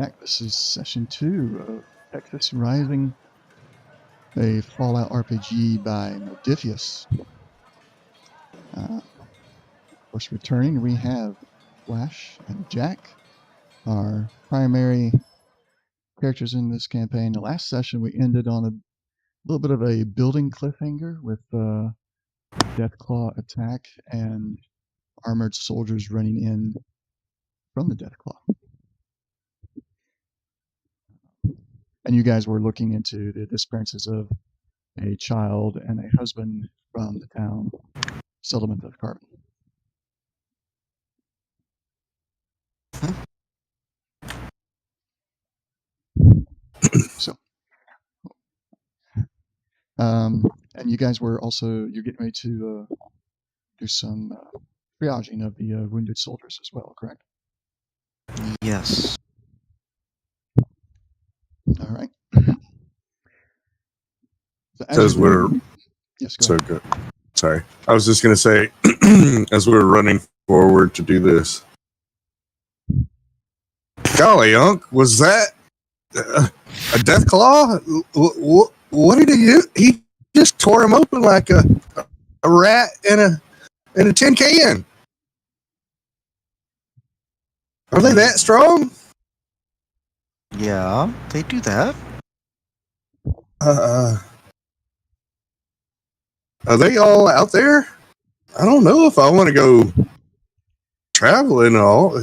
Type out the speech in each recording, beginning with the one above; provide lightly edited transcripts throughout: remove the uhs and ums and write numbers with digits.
back. This is session 2 of Texas Rising, a Fallout RPG by Modifius. Of course, returning, we have Flash and Jack, our primary characters in this campaign. The last session, we ended on a little bit of a building cliffhanger with Deathclaw attack and armored soldiers running in from the Deathclaw. And you guys were looking into the disappearances of a child and a husband from the town settlement of Carbon. So, and you guys were also, you're getting ready to do some triaging of the wounded soldiers as well, correct? Yes. All right. So as we're yes, go so ahead. good. Sorry, I was just going to say, as we're running forward to do this, golly, Unc, was that a death claw? What did he do? He just tore him open like a rat in a tin can. Are they that strong? Yeah, they do that. Are they all out there? I don't know if I want to go traveling and all.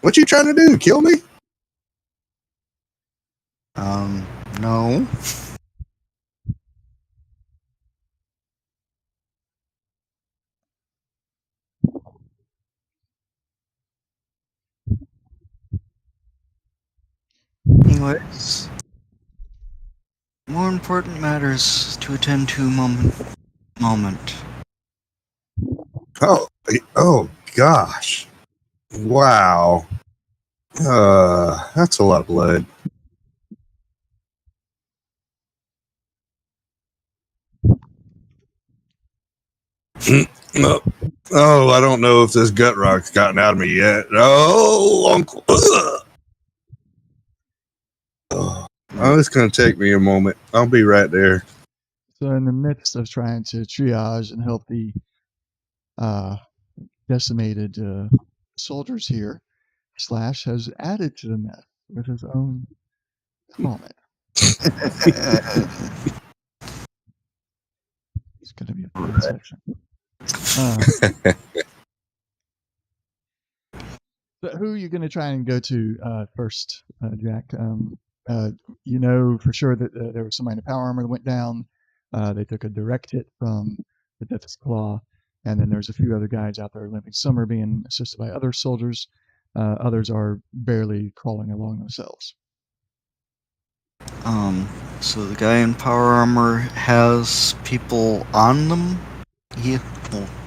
What you trying to do? Kill me? No. Anyways, more important matters to attend to moment. Oh gosh. Wow. That's a lot of blood. Oh, I don't know if this gut rock's gotten out of me yet. Oh, Uncle. Oh, it's going to take me a moment. I'll be right there. So in the midst of trying to triage and help the decimated soldiers here, Slash has added to the mess with his own comment. It's going to be a fun section. But who are you going to try and go to first, Jack? You know for sure that there was somebody in the power armor that went down. They took a direct hit from the Death's Claw, and then there's a few other guys out there limping. Some are being assisted by other soldiers. Others are barely crawling along themselves. So the guy in power armor has people on them?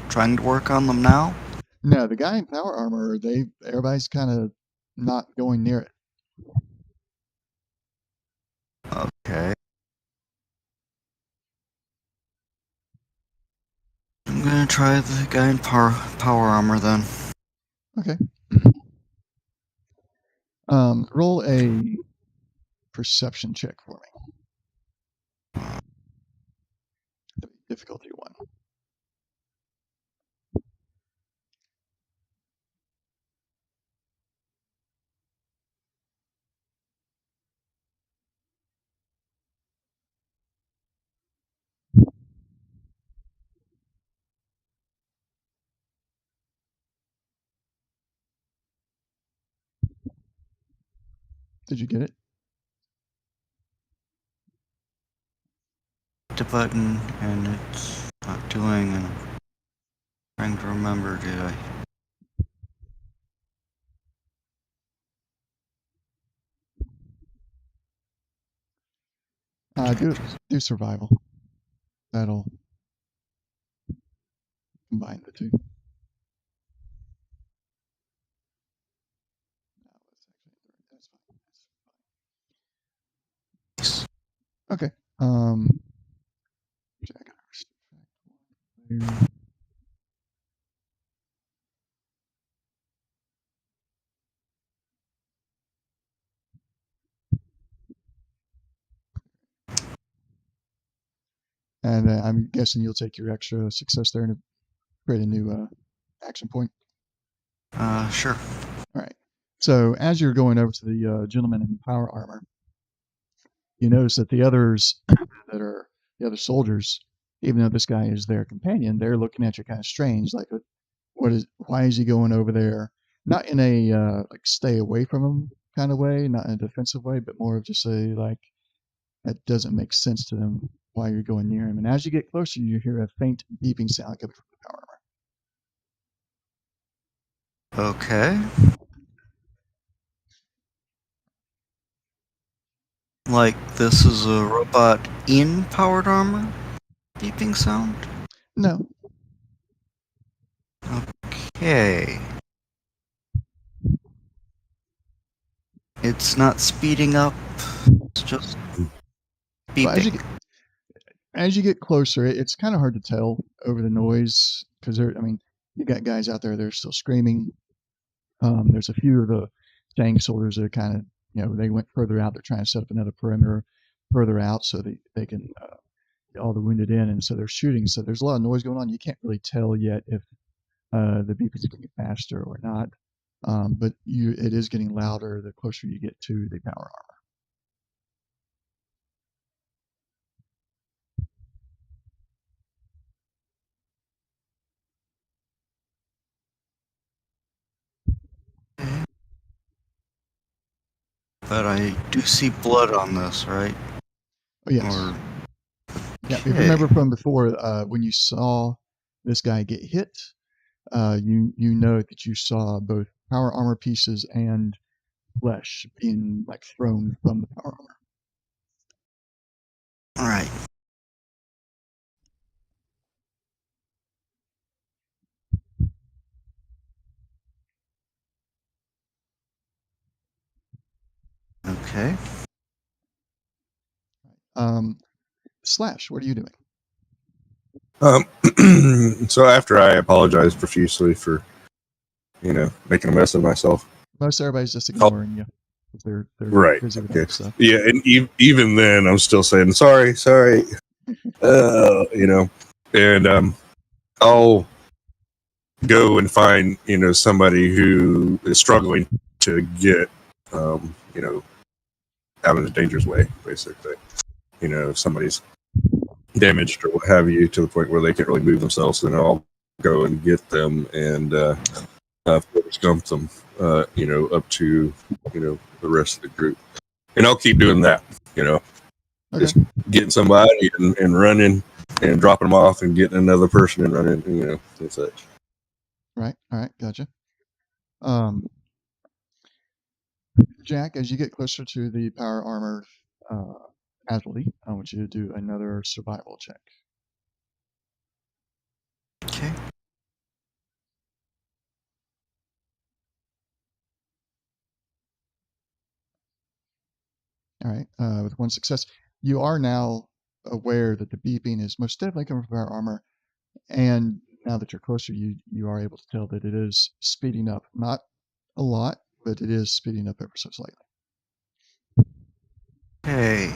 Trying to work on them now? No, the guy in power armor, everybody's kind of not going near it. Okay. I'm gonna try the guy in power armor then. Okay. Roll a perception check for me. Difficulty 1. Did you get it? The button and it's not doing, and I'm trying to remember, did I? Do survival. That'll combine the two. Okay. And I'm guessing you'll take your extra success there and create a new action point. Sure. All right. So as you're going over to the gentleman in power armor, you notice that the others that are the other soldiers, even though this guy is their companion, they're looking at you kind of strange, like, why is he going over there? Not in a like stay away from him kind of way, not in a defensive way, but more of just a like that doesn't make sense to them why you're going near him. And as you get closer, you hear a faint beeping sound coming from the power armor. Okay. Like this is a robot in powered armor? Beeping sound? No, Okay. It's not speeding up, it's just well, beeping. as you get closer, it's kind of hard to tell over the noise because I mean, you got guys out there that are still screaming. There's a few of the tank soldiers that are kind of, they went further out. They're trying to set up another perimeter further out so they can get all the wounded in, and so they're shooting. So there's a lot of noise going on. You can't really tell yet if the beep is getting faster or not. But it is getting louder the closer you get to the power But I do see blood on this, right? armor. Oh yes. Or Yeah, if you okay. remember from before, when you saw this guy get hit, you know that you saw both power armor pieces and flesh being like thrown from the power armor. All right. Okay. Slash, what are you doing? So after I apologize profusely for, making a mess of myself. Most everybody's just ignoring you. They're Right. busy with Okay. other stuff. Yeah, and even then, I'm still saying sorry, and I'll go and find somebody who is struggling to get out of a dangerous way, basically. If somebody's damaged or what have you to the point where they can't really move themselves, then I'll go and get them and dump them, up to the rest of the group, and I'll keep doing that. Okay. Just getting somebody and running and dropping them off and getting another person and running, and such. Right. All right. Gotcha. Jack, as you get closer to the power armor casualty, I want you to do another survival check. Okay. All right. With one success, you are now aware that the beeping is most definitely coming from power armor, and now that you're closer, you are able to tell that it is speeding up. Not a lot, but it is speeding up ever so slightly. Okay.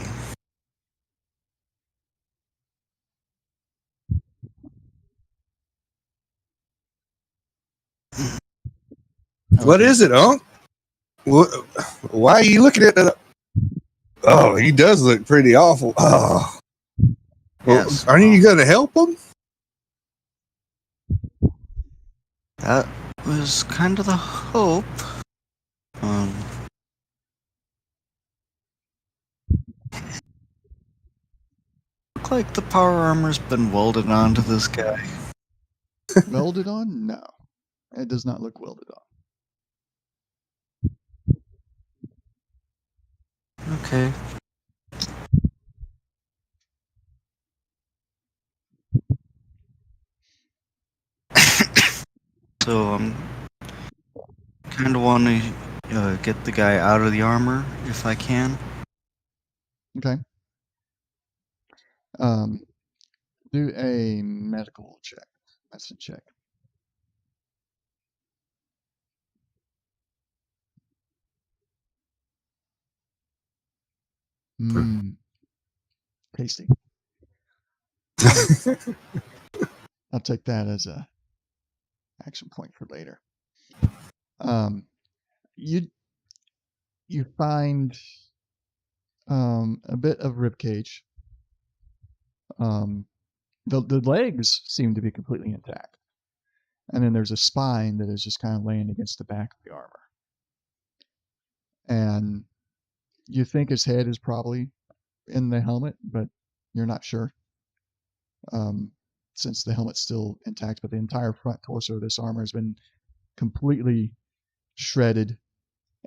What is it, Unc? Why are you looking at that? Oh, he does look pretty awful. Oh, well, Yes. aren't you going to help him? That was kind of the hope. Look like the power armor's been welded onto this guy. Welded on? No, it does not look welded on. Okay. So I'm kind of want to get the guy out of the armor if I can. Okay. Do a medical check, medicine check. Tasty. I'll take that as a action point for later. You find a bit of rib cage. The legs seem to be completely intact, and then there's a spine that is just kind of laying against the back of the armor. And you think his head is probably in the helmet, but you're not sure, since the helmet's still intact. But the entire front torso of this armor has been completely shredded,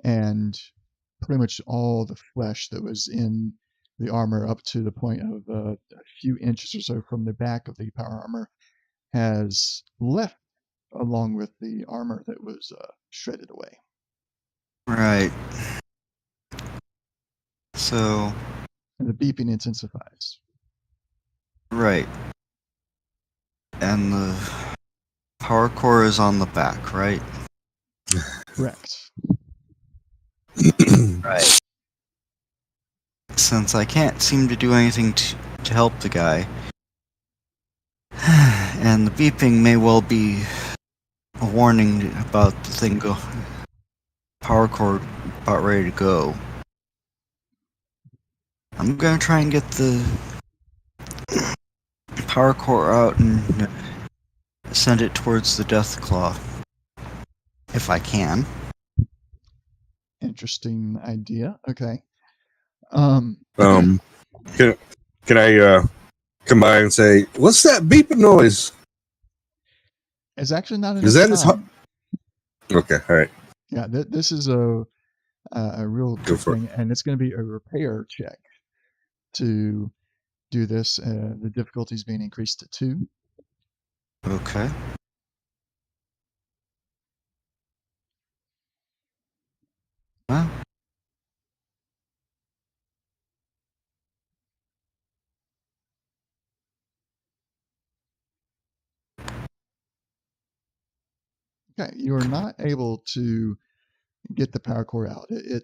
and pretty much all the flesh that was in the armor up to the point of a few inches or so from the back of the power armor has left along with the armor that was shredded away. Right. So. And the beeping intensifies. Right. And the power core is on the back, right? Correct. Right. Since I can't seem to do anything to help the guy, and the beeping may well be a warning about the thing power core about ready to go. I'm gonna try and get the power core out and send it towards the Death Claw, if I can. Interesting idea. Okay. Can I come by and say, "What's that beeping noise?" It's actually not enough Is that his? time. Okay, all right. Yeah, this is a real Go good for thing, and it's going to be a repair check to do this. The difficulty is being increased to 2. Okay. Well. Okay, you are not able to get the power core out. It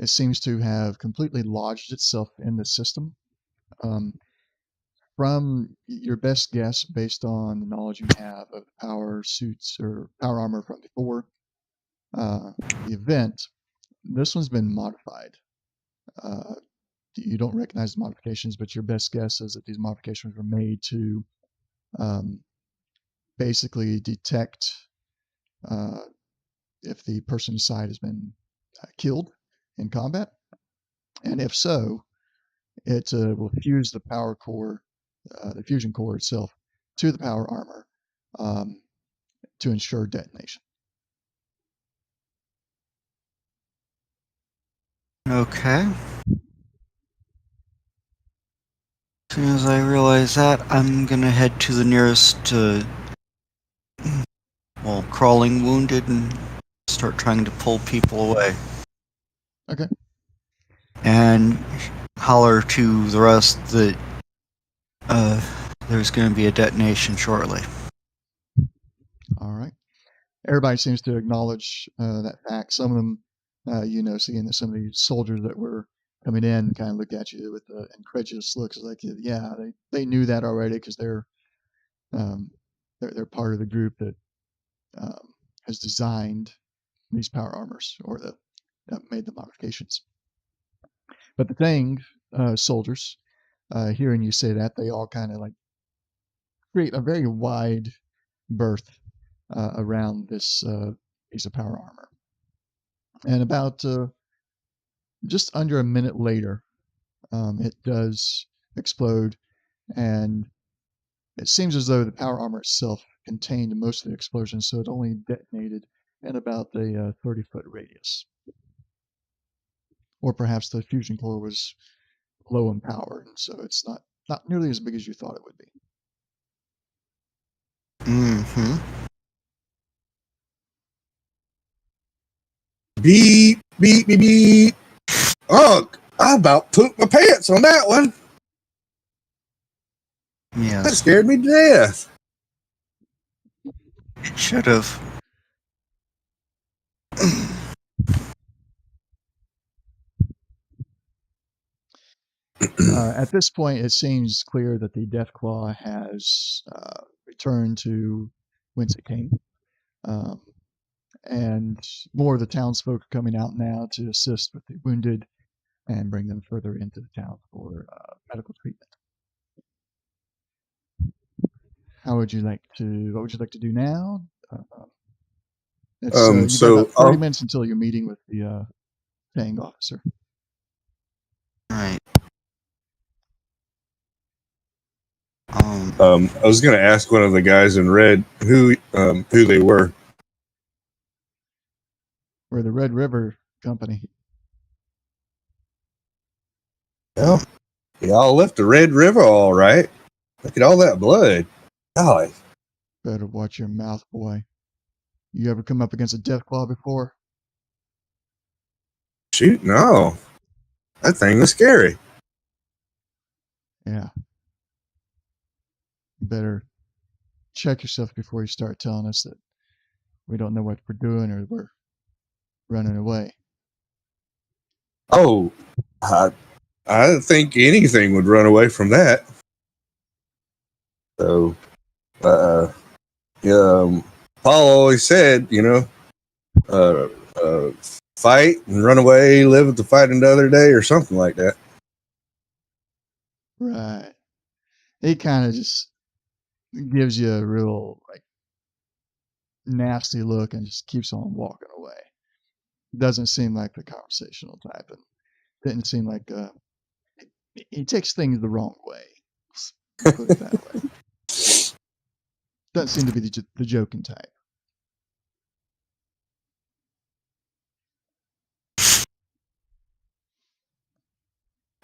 seems to have completely lodged itself in the system. From your best guess, based on the knowledge you have of power suits or power armor from before the event, this one's been modified. You don't recognize the modifications, but your best guess is that these modifications were made to basically detect if the person inside has been killed in combat, and if so, it will fuse the power core, the fusion core itself, to the power armor to ensure detonation. Okay. As soon as I realize that, I'm gonna head to the nearest, crawling wounded and start trying to pull people away. Okay. And holler to the rest that there's gonna be a detonation shortly. All right. Everybody seems to acknowledge that fact. Some of them, seeing that some of these soldiers that were coming in kind of look at you with incredulous looks, like, yeah, they knew that already because they're part of the group that has designed these power armors or that made the modifications. But the thing, soldiers, hearing you say that, they all kind of like create a very wide berth around this piece of power armor. And about just under a minute later, it does explode, and it seems as though the power armor itself contained most of the explosion, so it only detonated in about a 30-foot radius. Or perhaps the fusion core was low in power, and so it's not nearly as big as you thought it would be. Mm-hmm. Beep, beep, beep, beep. Oh, I about pooped my pants on that one. Yes. That scared me to death. It should have. At this point, it seems clear that the Deathclaw has returned to whence it came. Um, and more of the townsfolk are coming out now to assist with the wounded and bring them further into the town for medical treatment. What would you like to do now? You've got So about 40 minutes until your meeting with the paying officer. Right. I was going to ask one of the guys in red who they were. We're the Red River Company. Well, y'all left the Red River all right. Look at all that blood. Golly. Better watch your mouth, boy. You ever come up against a Deathclaw before? Shoot, no. That thing was scary. Yeah. You better check yourself before you start telling us that we don't know what we're doing or we're running away. Oh, I didn't think anything would run away from that. So, Paul always said, fight and run away, live with the fight another day, or something like that. Right. He kind of just gives you a real nasty look and just keeps on walking away. Doesn't seem like the conversational type, and didn't seem like he takes things the wrong way. Let's put it that way. Doesn't seem to be the joking type.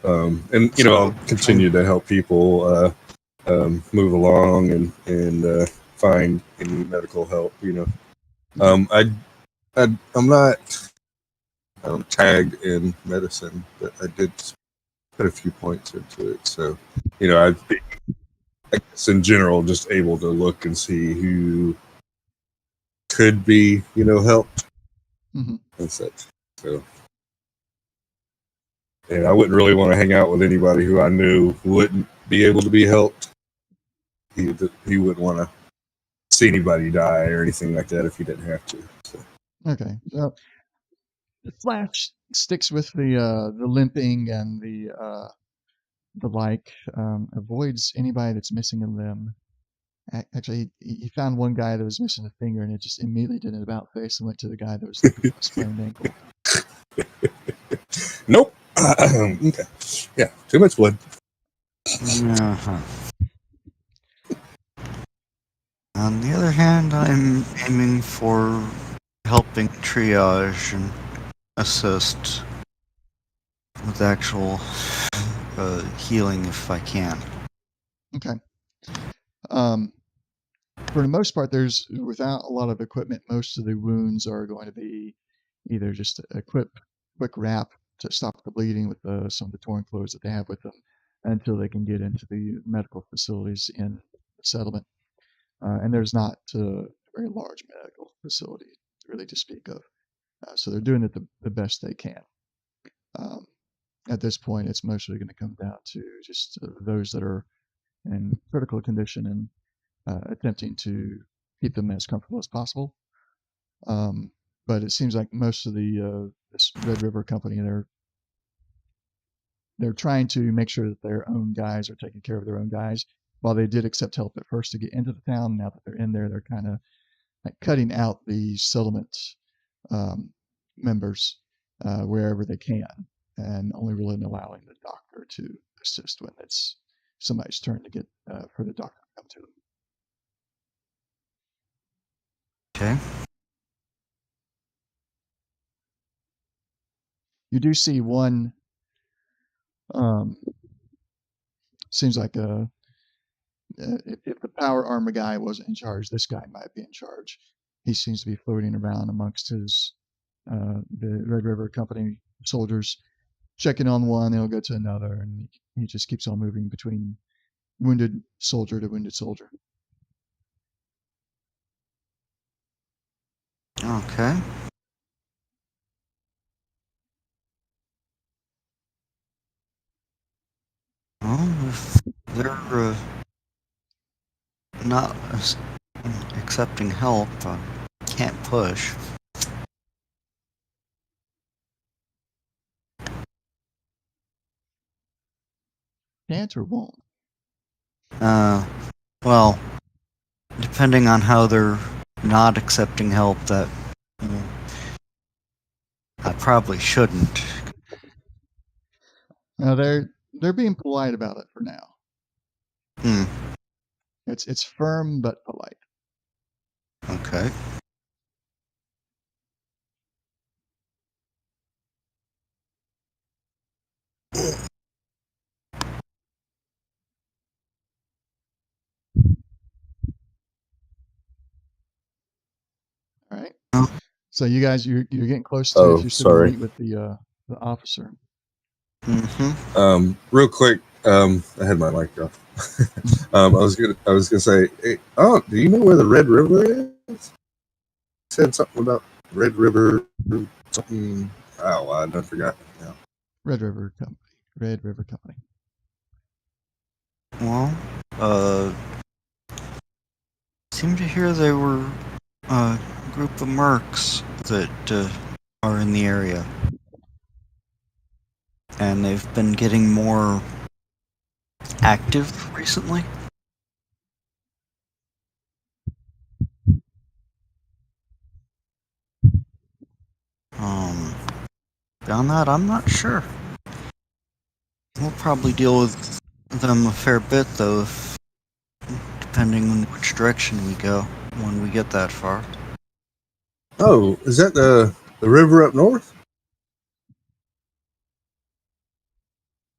And I'll continue to help people move along and find any medical help. I'm not tagged in medicine, but I did put a few points into it. So, I guess in general, just able to look and see who could be, helped Mm-hmm. and such. So, and I wouldn't really want to hang out with anybody who I knew wouldn't be able to be helped. He wouldn't want to see anybody die or anything like that if he didn't have to. So. Okay. So the Flash sticks with the limping and the like. Avoids anybody that's missing a limb. Actually, he found one guy that was missing a finger, and it just immediately did an about face and went to the guy that was looking for a sprained ankle. Nope. Okay. Yeah, too much blood. Uh-huh. On the other hand, I'm aiming for helping triage and assist with actual healing if I can. Okay. For the most part, without a lot of equipment, most of the wounds are going to be either just a quick wrap to stop the bleeding with some of the torn clothes that they have with them until they can get into the medical facilities in the settlement. And there's not a very large medical facility really to speak of. So they're doing it the best they can. At this point, it's mostly going to come down to just those that are in critical condition and attempting to keep them as comfortable as possible. But it seems like most of this Red River Company, they're trying to make sure that their own guys are taking care of their own guys. While they did accept help at first to get into the town, now that they're in there, they're kind of cutting out the settlement members wherever they can, and only really allowing the doctor to assist when it's somebody's turn to get for the doctor to come to them. Okay. You do see one. Seems like if the power armor guy wasn't in charge, this guy might be in charge. He seems to be floating around amongst the Red River Company soldiers, checking on one, they'll go to another, and he just keeps on moving between wounded soldier to wounded soldier. Okay. they're not accepting help. Can't push. Can't or won't? Well, depending on how they're not accepting help, that I probably shouldn't. No, they're being polite about it for now. Hmm. It's firm but polite. Okay. All right. Oh. So you guys, you're getting close to. Oh, If you're still going to sorry. meet with the officer. Mm-hmm. Real quick, I had my mic off. I was gonna say, hey, oh, do you know where the Red River is? Said something about Red River, something. Oh, I forgot. Yeah. Red River Company. Red River Company. Well, seem to hear they were a group of mercs that are in the area. And they've been getting more active recently. Beyond that, I'm not sure. We'll probably deal with them a fair bit, though, depending on which direction we go when we get that far. Oh, is that the river up north?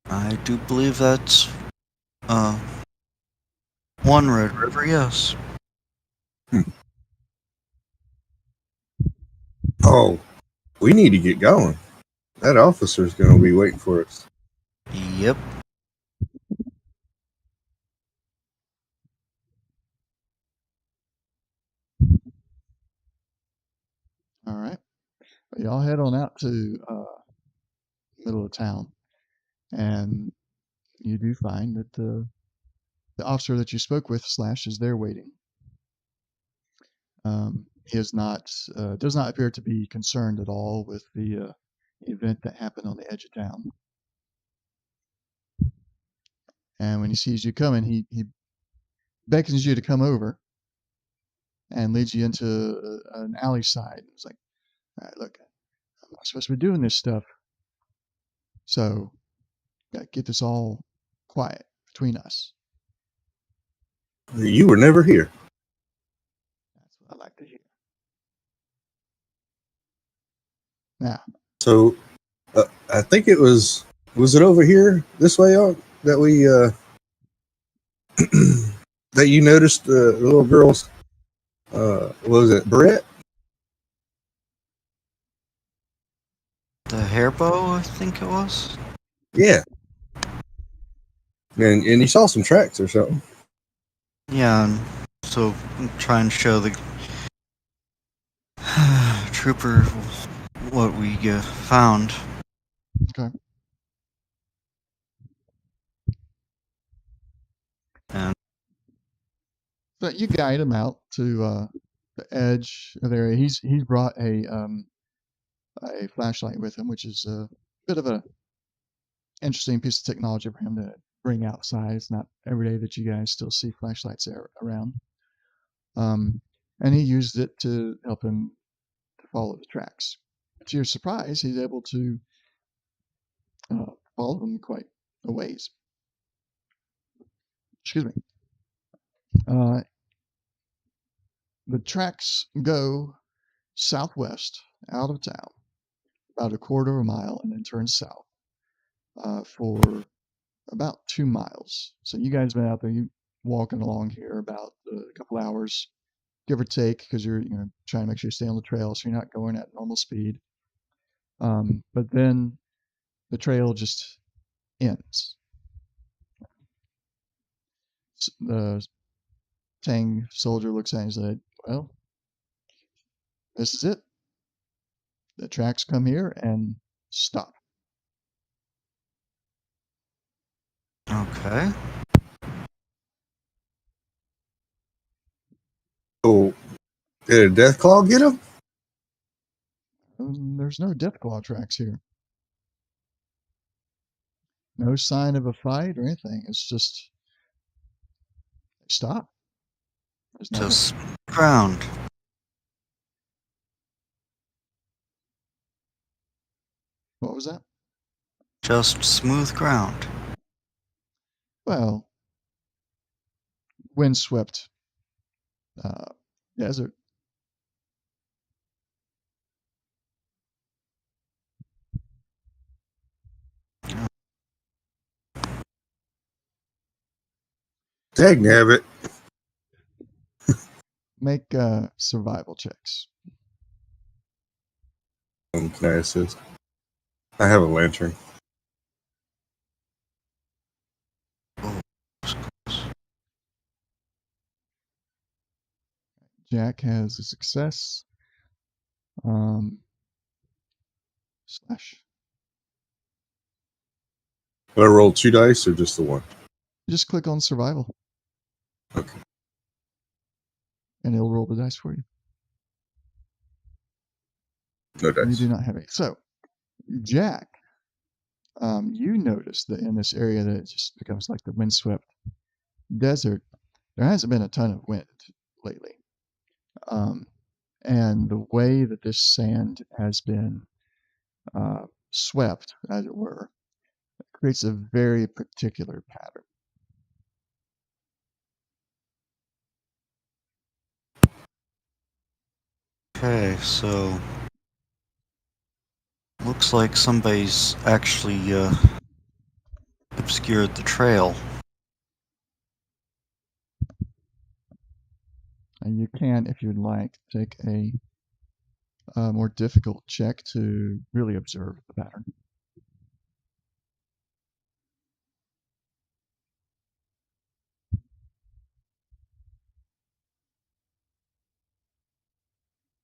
I do believe that's one Red River, yes. Oh, we need to get going. That officer's going to be waiting for us. Yep. All right. But y'all head on out to middle of town, and you do find that the officer that you spoke with Slash is there waiting. He is not does not appear to be concerned at all with the event that happened on the edge of town. And when he sees you coming, he beckons you to come over and leads you into an alley side. It's like, all right, look, I'm not supposed to be doing this stuff, so got to get this all quiet between us. You were never here. That's what I like to hear. Now, So I think it was it over here this way on that we that you noticed the little girl's was it Brett? The hair bow, I think it was. Yeah. And you saw some tracks or something. Yeah, and so I'm trying to show the trooper what we found. okay. And So you guide him out to the edge of the area. He's brought a flashlight with him, which is a bit of a interesting piece of technology for him to bring outside. It's not every day that you guys still see flashlights around. And he used it to help him to follow the tracks. To your surprise, he's able to follow them quite a ways. Excuse me. Uh, the tracks go southwest out of town about a quarter of a mile and then turn south for about 2 miles. So you guys been out there, you walking along here about a couple hours, give or take, because you're trying to make sure you stay on the trail, so you're not going at normal speed. But then the trail just ends. The Tang soldier looks at it and said, "Well, this is it. The tracks come here and stop." okay. So, did a death claw get him? There's no death claw tracks here. No sign of a fight or anything. It's just stop. There's nothing. Just ground. What was that? Just smooth ground. Well, windswept desert. Dagnabbit. Make survival checks. Can I assist? I have a lantern. Jack has a success. Slash. Did I roll 2 dice or just the one? Just click on survival. Okay. And it'll roll the dice for you. No dice. You do not have any. So, Jack, you notice that in this area that it just becomes like the windswept desert, there hasn't been a ton of wind lately. And the way that this sand has been swept, as it were, creates a very particular pattern. Okay, so looks like somebody's actually obscured the trail. And you can, if you'd like, take a more difficult check to really observe the pattern.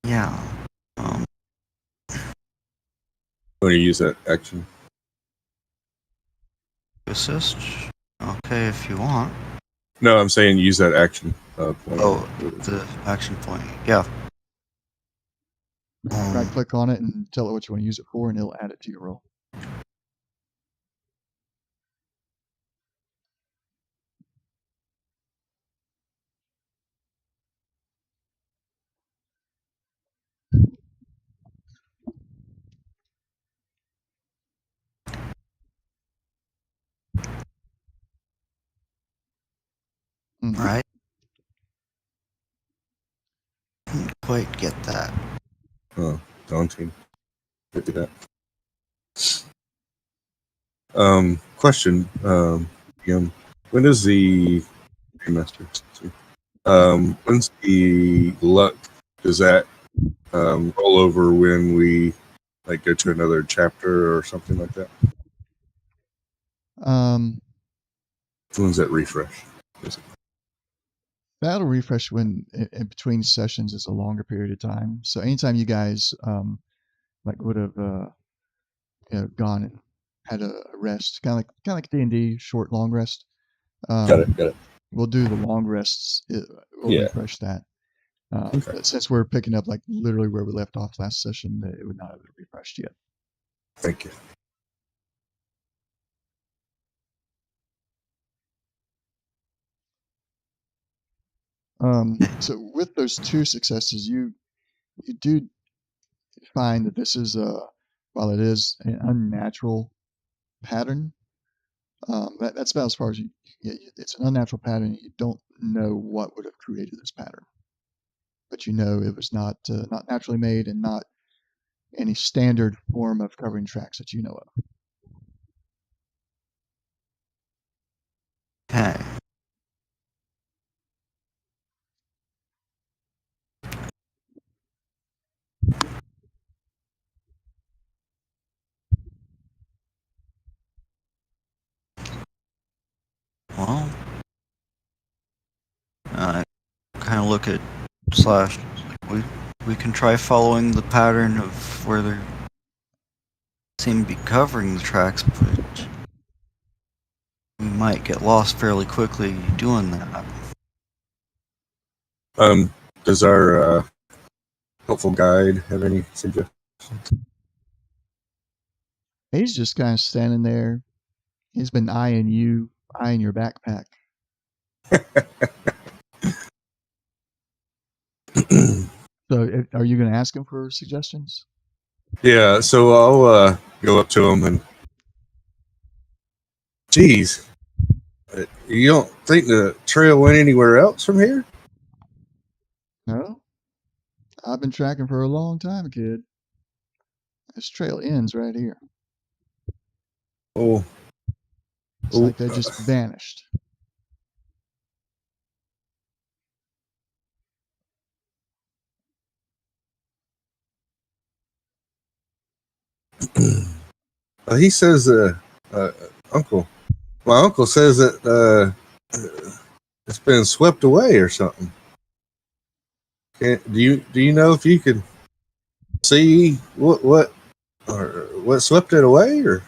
Yeah. I'm going to use that action. Assist? Okay, if you want. No, I'm saying use that action point. Oh, the action point. Yeah. Right click on it and tell it what you want to use it for, and it'll add it to your roll. Mhm. Right. Didn't quite get that. Oh, daunting. Look at that. Question. When is the remaster? When's the luck? Does that roll over when we like go to another chapter or something like that? When's that refresh? That'll refresh when in between sessions is a longer period of time. So anytime you guys like would have gone and had a rest, kind of like D&D, short long rest. Got it. We'll do the long rests. We'll refresh that. Okay. But since we're picking up like literally where we left off last session, it would not have been refreshed yet. Thank you. So with those 2 successes, you do find that this is while it is an unnatural pattern, that's about as far as you get. It's an unnatural pattern. You don't know what would have created this pattern, but you know it was not naturally made and not any standard form of covering tracks that you know of. Okay. Well, I kind of look at Slash. We can try following the pattern of where they seem to be covering the tracks, but we might get lost fairly quickly doing that. Does our helpful guide have any suggestions? He's just kind of standing there. He's been eyeing you, eyeing your backpack. So, are you going to ask him for suggestions? Yeah, so I'll go up to him and, geez, you don't think the trail went anywhere else from here? No. I've been tracking for a long time, kid. This trail ends right here. Oh, It's like they just vanished. he says, Uncle. My uncle says that it's been swept away or something. Do you know if you could see what swept it away? Or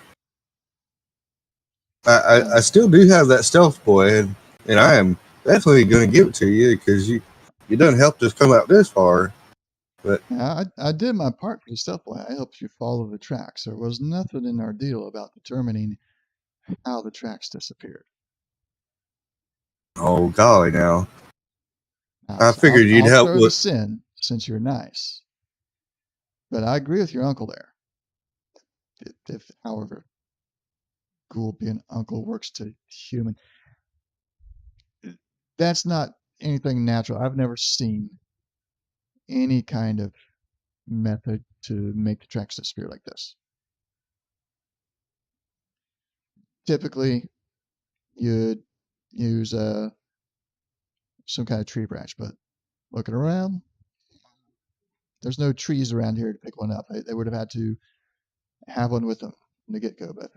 I still do have that stealth boy, and I am definitely going to give it to you because you done helped us come out this far. But Yeah, I did my part for the stuff. I helped you follow the tracks. There was nothing in our deal about determining how the tracks disappeared. oh golly, now I So figured you'd I'll help throw the with. sin since you're nice. But I agree with your uncle there. If however, ghoul being uncle works to human, that's not anything natural. I've never seen any kind of method to make the tracks disappear like this. Typically, you'd use some kind of tree branch, but looking around, there's no trees around here to pick one up. They would have had to have one with them from the get-go, but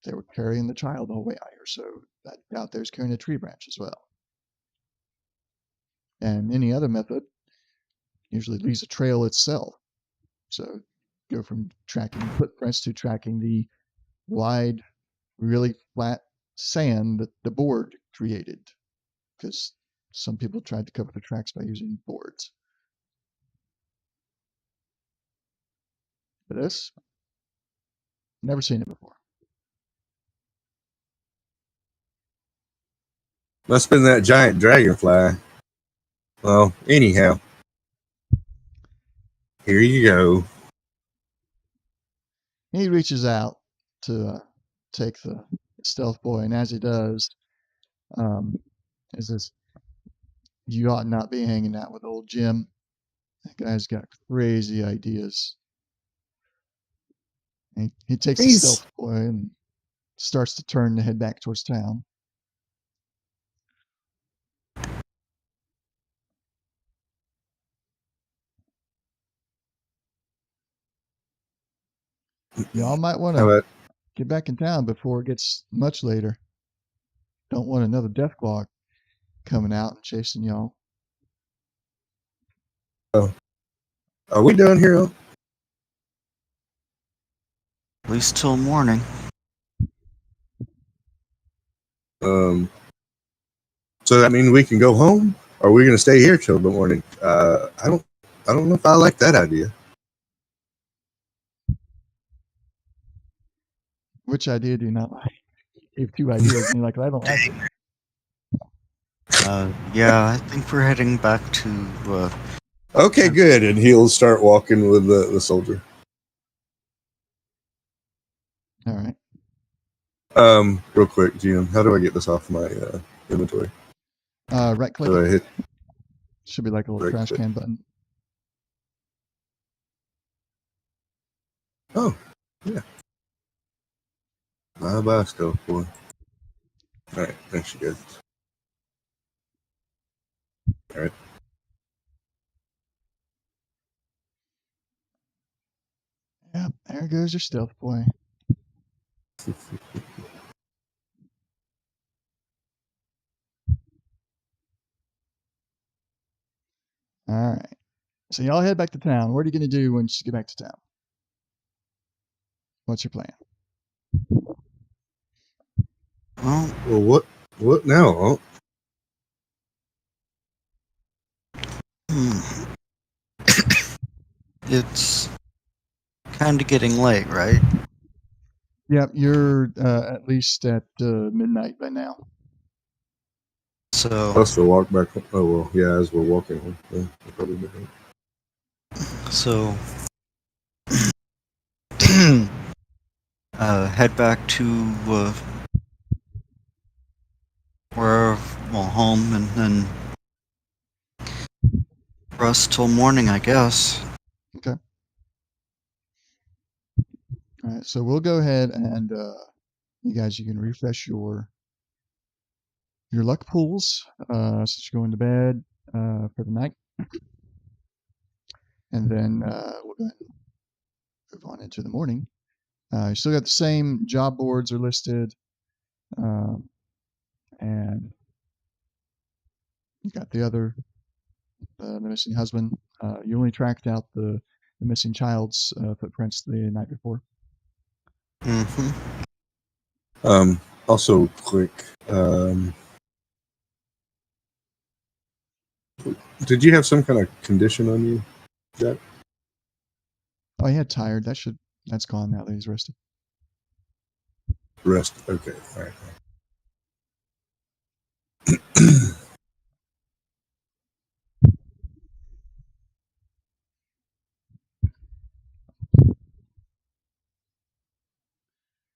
they were carrying the child the whole way out here, so I doubt there's carrying a tree branch as well. And any other method usually leaves a trail itself. So go from tracking footprints to tracking the wide, really flat sand that the board created, because some people tried to cover the tracks by using boards. But this, never seen it before. Must have been that giant dragonfly. Well, anyhow, here you go. He reaches out to take the stealth boy, and as he does, he says, "You ought not be hanging out with old Jim. That guy's got crazy ideas." And he takes the He's stealth boy and starts to turn to head back towards town. Y'all might want how to about get back in town before it gets much later. Don't want another death claw coming out and chasing y'all. are we done here? At least till morning. So that means we can go home? Or are we going to stay here till the morning? I don't know if I like that idea. Which idea do you not like? You have two ideas, and you're like, I don't like it. Yeah, I think we're heading back to, Okay, good. And he'll start walking with the soldier. All right. Real quick, Jim, how do I get this off my inventory? Right click. Do I hit? Should be like a little Right trash click. can button. Oh, yeah. Bye, stealth boy. All right, there she goes. All right. Yep, there goes your stealth boy. All right. So y'all head back to town. What are you going to do once you get back to town? What's your plan? Well, what now? it's kind of getting late, right? Yep, you're at least at midnight by now. So, Plus, we'll walk back. Oh well, yeah. As we're walking, yeah, we'll probably do that. so head back to where, well, home, and then rest till morning, I guess. Okay. All right, so we'll go ahead and you can refresh your luck pools since you're going to bed for the night, and then we'll go ahead and move on into the morning. You still got the same job boards are listed, um, and you got the missing husband. You only tracked out the missing child's footprints the night before. Mm-hmm. Also, quick. Did you have some kind of condition on you, Jack? Oh, he had tired. That's gone now that he's rested. Rest. Okay. All right.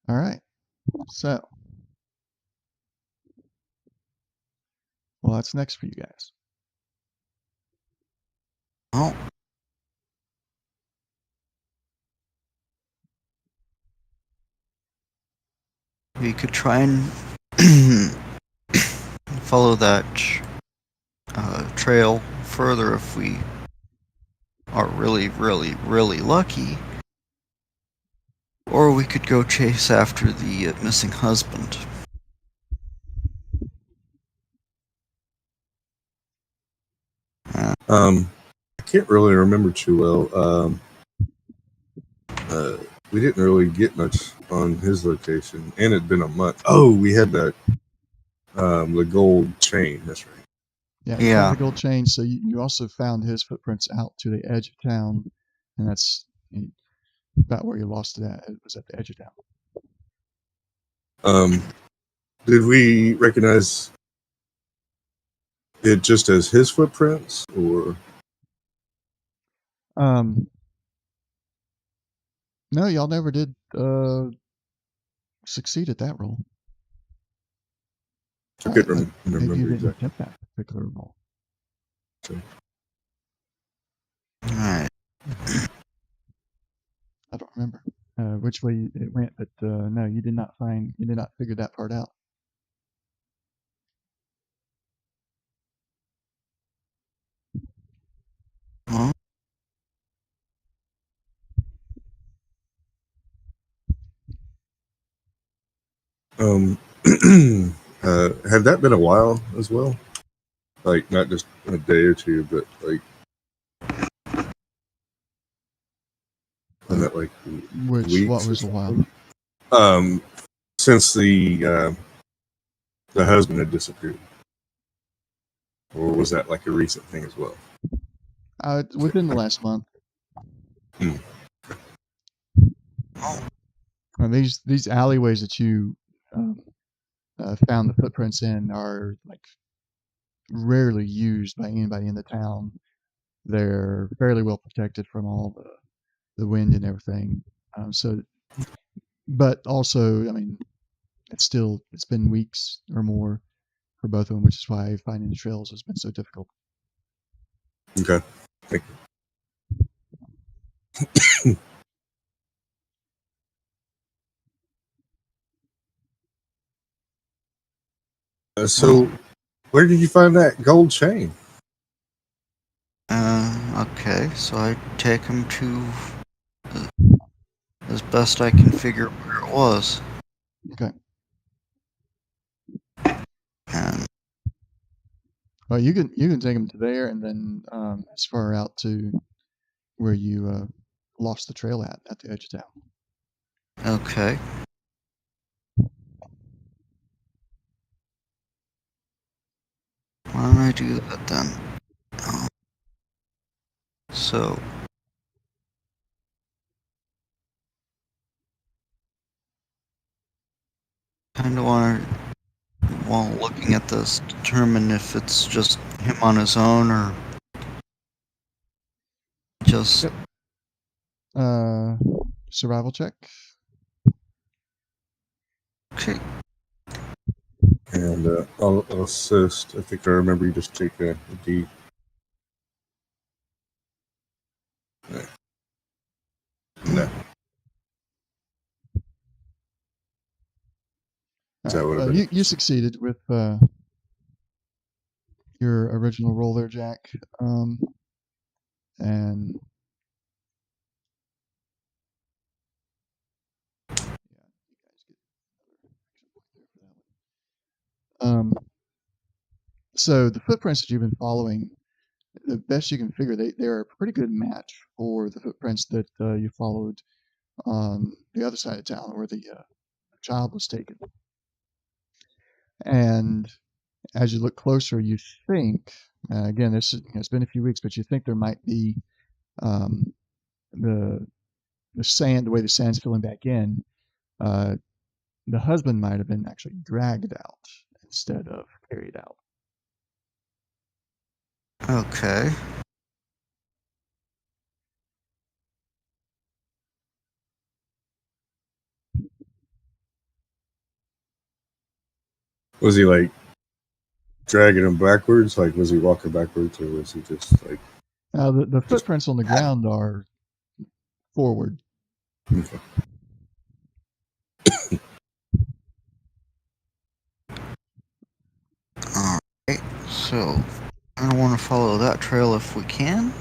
All right. So, well, that's next for you guys. Well, we could try and follow that trail further if we are really, really, really lucky. Or we could go chase after the missing husband. I can't really remember too well. We didn't really get much on his location, and it'd been a month. Oh, we had that the gold chain. That's right. Yeah, you Yeah. found the gold chain. So you also found his footprints out to the edge of town, and that's about where you lost it at. It was at the edge of town. Did we recognize it just as his footprints, or No, y'all never did succeed at that roll. I couldn't Maybe you remember didn't exactly. attempt that particular roll. Alright. I don't remember which way it went, but no, you did not figure that part out. Well, Had that been a while as well? Like not just a day or two, but like that like weeks. What was a while? Since the husband had disappeared, or was that like a recent thing as well? Within the last month. These alleyways that you found the footprints in are like rarely used by anybody in the town. They're fairly well protected from all the wind and everything. But also, I mean, it's been weeks or more for both of them, which is why finding the trails has been so difficult. Okay. Thank you. So, where did you find that gold chain? okay, so I take him to as best I can figure where it was. Okay. And Well, you can take them to there, and then as far out to where you lost the trail at the edge of town. okay. Why don't I do that then? So kind of want to, while looking at this, determine if it's just him on his own or just. Yep. Survival check. Okay. And I'll assist. I think I remember you just take a D. No. That would have been. You succeeded with your original roll there, Jack. And so the footprints that you've been following, the best you can figure, they're a pretty good match for the footprints that you followed on the other side of town where the child was taken. And as you look closer, you think, again, it's been a few weeks, but you think there might be um, the sand, the way the sand's filling back in, uh, the husband might have been actually dragged out instead of carried out. Okay. Was he like dragging him backwards? Like, was he walking backwards, or was he just like? Now, the footprints on the ground are forward. Okay. Alright, so I want to follow that trail if we can.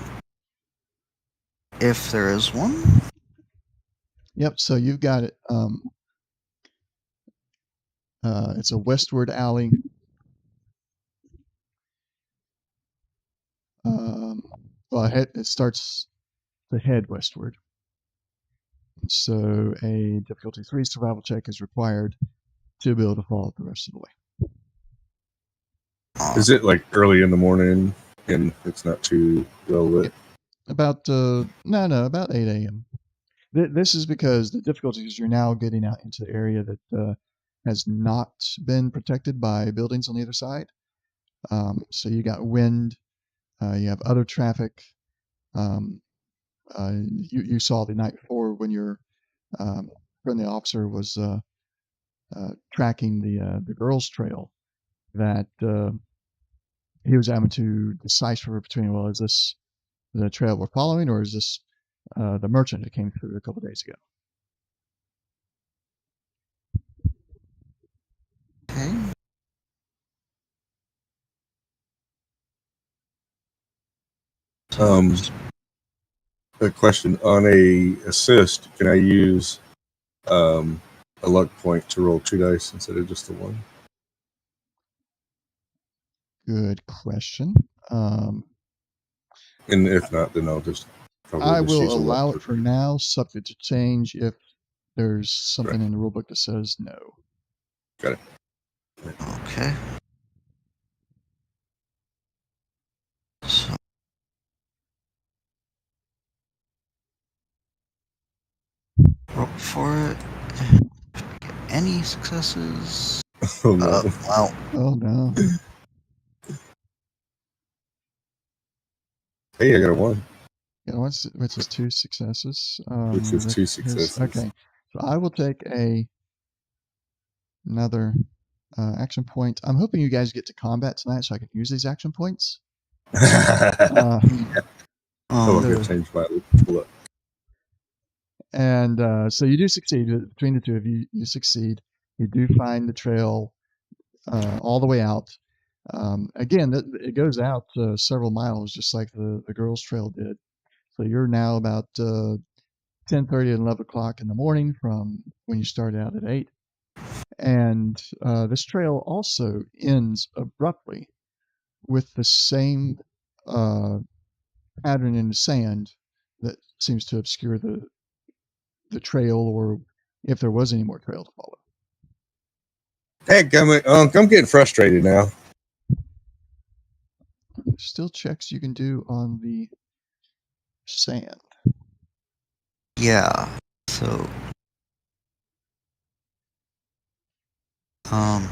If there is one. Yep. So you've got it. It's a westward alley. Well, it starts to head westward. So a difficulty 3 survival check is required to be able to follow it the rest of the way. Is it like early in the morning and it's not too well lit? About about 8 a.m. This is because the difficulty is you're now getting out into the area that has not been protected by buildings on either side. So you got wind, you have other traffic. You saw the night before when your friendly officer was tracking the girls' trail that he was having to decipher between, well, is this the trail we're following, or is this the merchant that came through a couple days ago? Okay. A question on a assist. Can I use a luck point to roll 2 dice instead of just the 1? Good question. And if not, then I'll just I will use a luck allow it point. for now, subject to change if there's something in the rulebook that says no. Got it. Okay. So roll for it. Any successes? Oh no. Wow. Oh no. Hey, I got a 1. Yeah, what's his 2 successes? Which is 2 successes. Okay, so I will take another action point. I'm hoping you guys get to combat tonight so I can use these action points. Oh, I'm going to the- change my look. And so you do succeed. Between the two of you, you succeed. You do find the trail all the way out. Again, it goes out several miles, just like the girls' trail did. So you're now about 10:30 and 11 o'clock in the morning from when you started out at 8. And this trail also ends abruptly with the same pattern in the sand that seems to obscure the trail, or if there was any more trail to follow. Heck, I'm getting frustrated now. Still checks you can do on the sand. Yeah. So Um,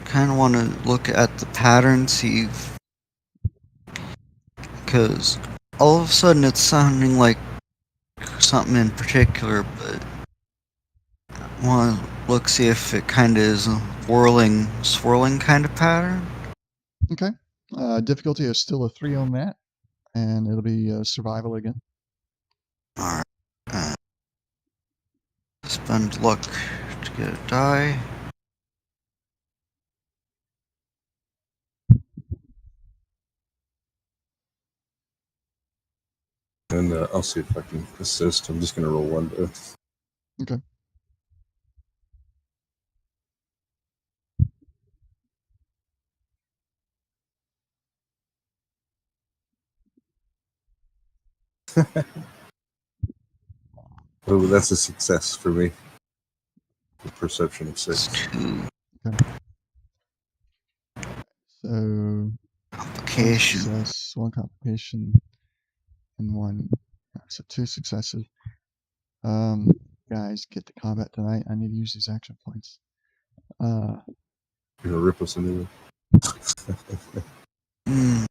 kind of want to look at the pattern, see, because all of a sudden it's sounding like something in particular, but I want to look, see if it kind of is a swirling kind of pattern. Okay. Difficulty is still a 3 on that, and it'll be survival again. Alright. Spend luck to get a die. And I'll see if I can assist. I'm just going to roll one die. Okay. Oh, that's a success for me. The perception of It's 6. 2 So one complication. success, one complication, and one. So 2 successes. Guys, get to combat tonight. I need to use these action points. You're going to rip us a new Hmm.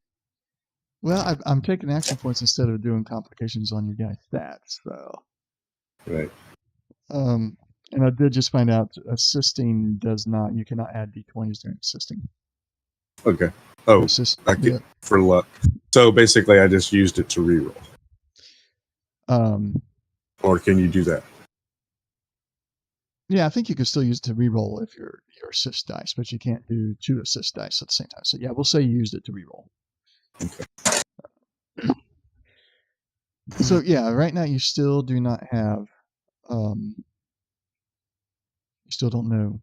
Well, I'm taking action points instead of doing complications on your guys' stats. So, one. Right. and I did just find out assisting does not. You cannot add d20s during assisting. Okay. Oh, Assist, I get for luck. So basically, I just used it to reroll. Or can you do that? Yeah, I think you can still use it to reroll if your assist dice, but you can't do 2 assist dice at the same time. So yeah, we'll say you used it to reroll. Okay. So yeah, right now you still do not have. You still don't know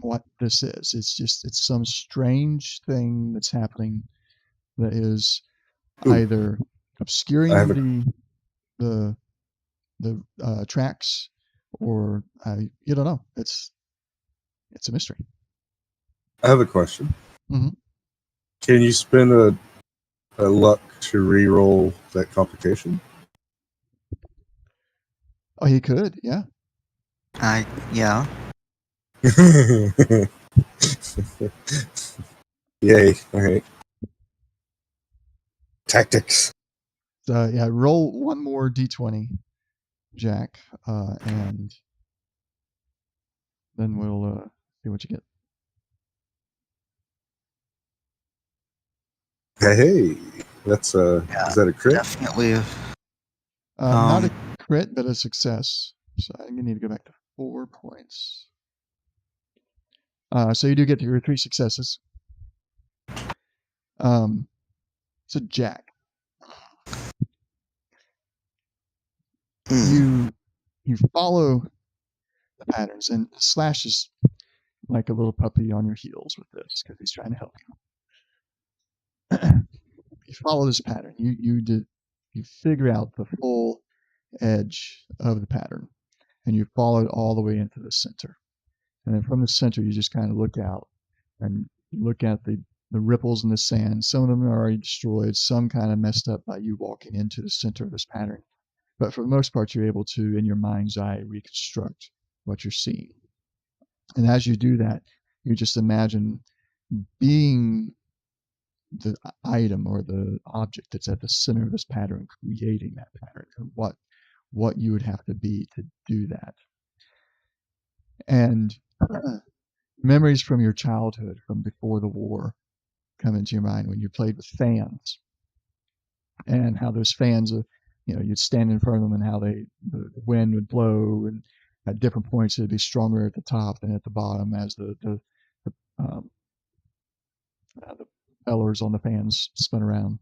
what this is. It's some strange thing that's happening that is either I obscuring have a the tracks, or you don't know. It's a mystery. I have a question. Mm-hmm. Can you spend a luck to reroll that complication? Oh, he could, yeah. Yeah. Yay! All right. Tactics. So yeah, roll one more d20, Jack, and then we'll see what you get. Hey, that's Yeah, is that a crit? definitely. Not a crit, but a success. So I think you need to go back to 4 points. So you do get your 3 successes. So Jack, you follow the patterns, and Slash is like a little puppy on your heels with this because he's trying to help you. You follow this pattern. You figure out the full edge of the pattern, and you follow it all the way into the center. And then from the center, you just kind of look out and look at the ripples in the sand. Some of them are already destroyed, some kind of messed up by you walking into the center of this pattern. But for the most part, you're able to, in your mind's eye, reconstruct what you're seeing. And as you do that, you just imagine being the item or the object that's at the center of this pattern, creating that pattern, and what you would have to be to do that. And memories from your childhood, from before the war, come into your mind when you played with fans, and how those fans, you'd stand in front of them, and how the wind would blow, and at different points it'd be stronger at the top than at the bottom as um, the propellers on the fans spin around.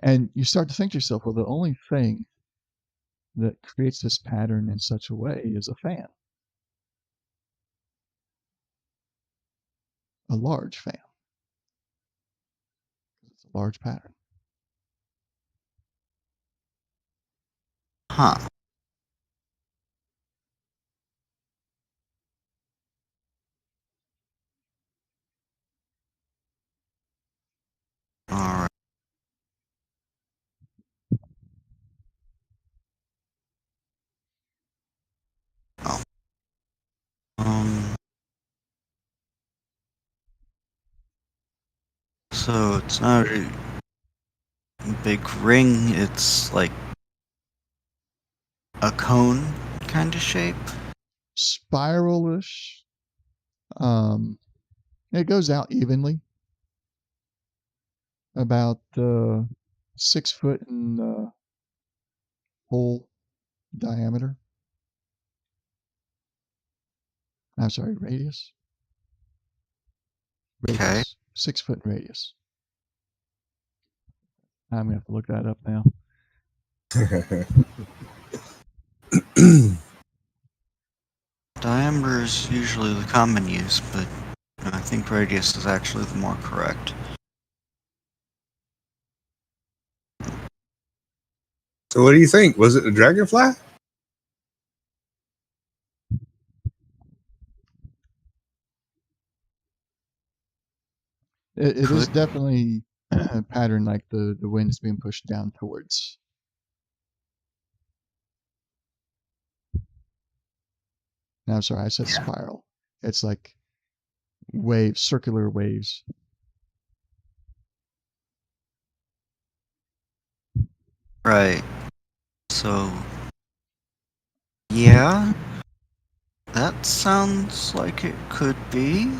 And you start to think to yourself, well, the only thing that creates this pattern in such a way is a fan, a large fan. It's a large pattern. Huh. All right. So it's not a big ring, it's like a cone kind of shape. Spiralish. It goes out evenly, about 6 foot in whole diameter. I'm sorry, radius. Okay. Radius. 6 foot radius. I'm gonna have to look that up now. Diameter is usually the common use, but I think radius is actually the more correct. So what do you think? Was it a dragonfly? It is Could. definitely a pattern like the wind is being pushed down towards. No, I'm sorry, I said spiral. It's like waves, circular waves. Right. So, yeah, that sounds like it could be.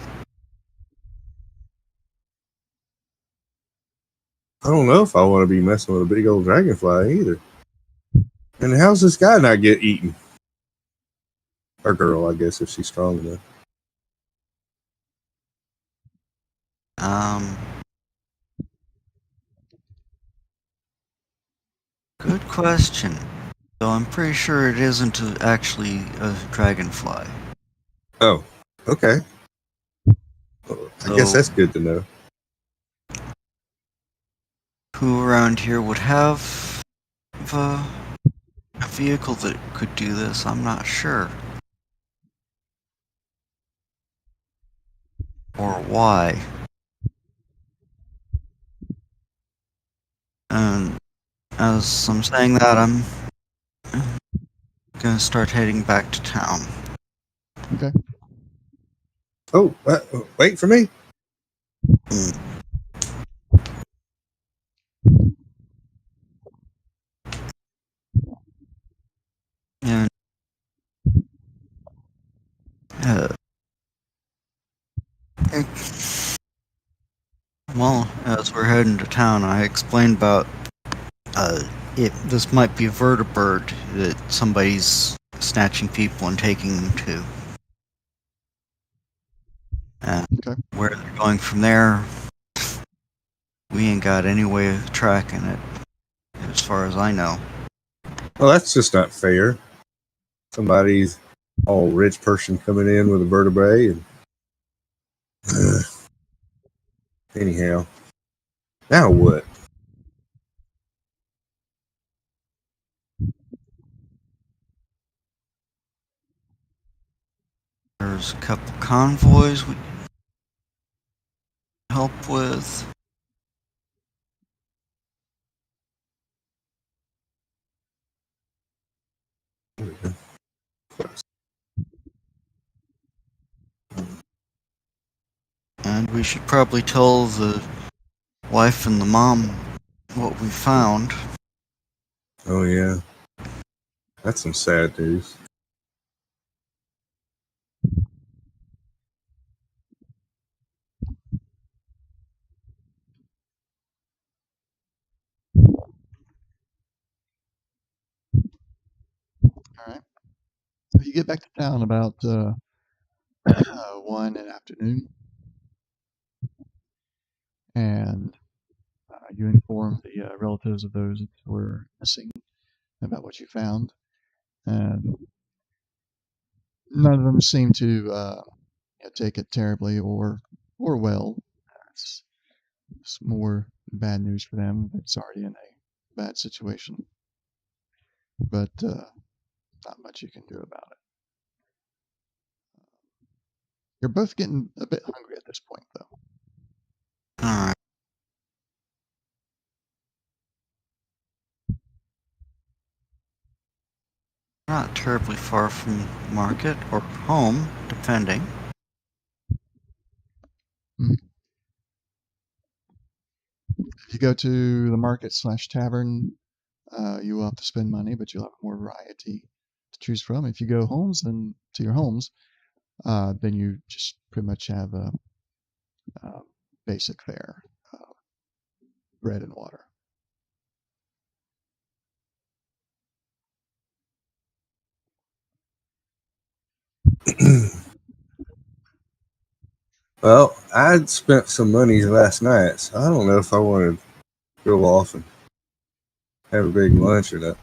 I don't know if I want to be messing with a big old dragonfly either. And how's this guy not get eaten? Or girl, I guess, if she's strong enough. Um, Good question. Though I'm pretty sure it isn't actually a dragonfly. Oh, okay. Well, I guess So, that's good to know. who around here would have a vehicle that could do this? I'm not sure. Or why. And as I'm saying that, I'm gonna start heading back to town. Okay. Oh, wait for me. And, uh, well, as we're heading to town, I explained about this might be a vertibird that somebody's snatching people and taking them to. And Okay. where they're going from there, we ain't got any way of tracking it, as far as I know. Well, that's just not fair. Somebody's all rich person coming in with a vertebrae, and anyhow, now what? There's a couple convoys we can help with. And we should probably tell the wife and the mom what we found. Oh yeah, that's some sad news. All right. So you get back to town about 1 in the afternoon, and you inform the relatives of those that were missing about what you found. And none of them seem to take it terribly or well. It's, it's more bad news for them. It's already in a bad situation, but not much you can do about it. You're both getting a bit hungry at this point, though. Alright. Not terribly far from market or home, depending. Mhm. go to the market/tavern, you will have to spend money, but you'll have more variety to choose from. If you go to your homes, then you just pretty much have a basic fare, bread and water. Well, I'd spent some money last night, so I don't know if I want to go off and have a big lunch or not.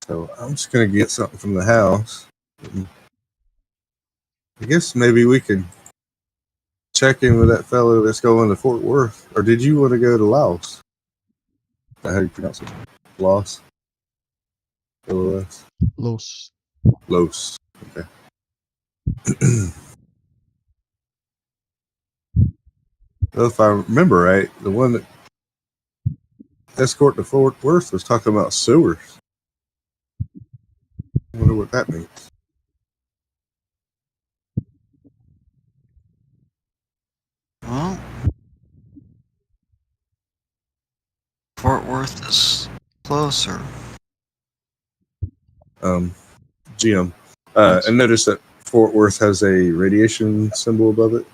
So I'm just gonna get something from the house. I guess maybe we could check in with that fellow that's going to Fort Worth. Or did you want to go to Laos? Is that how you pronounce it? Laos? L-O-S? Los. Los. Okay. Well, if I remember right, the one that escort to Fort Worth was talking about sewers. I wonder what that means. Well, Fort Worth is closer. GM. Yes. And notice that Fort Worth has a radiation symbol above it.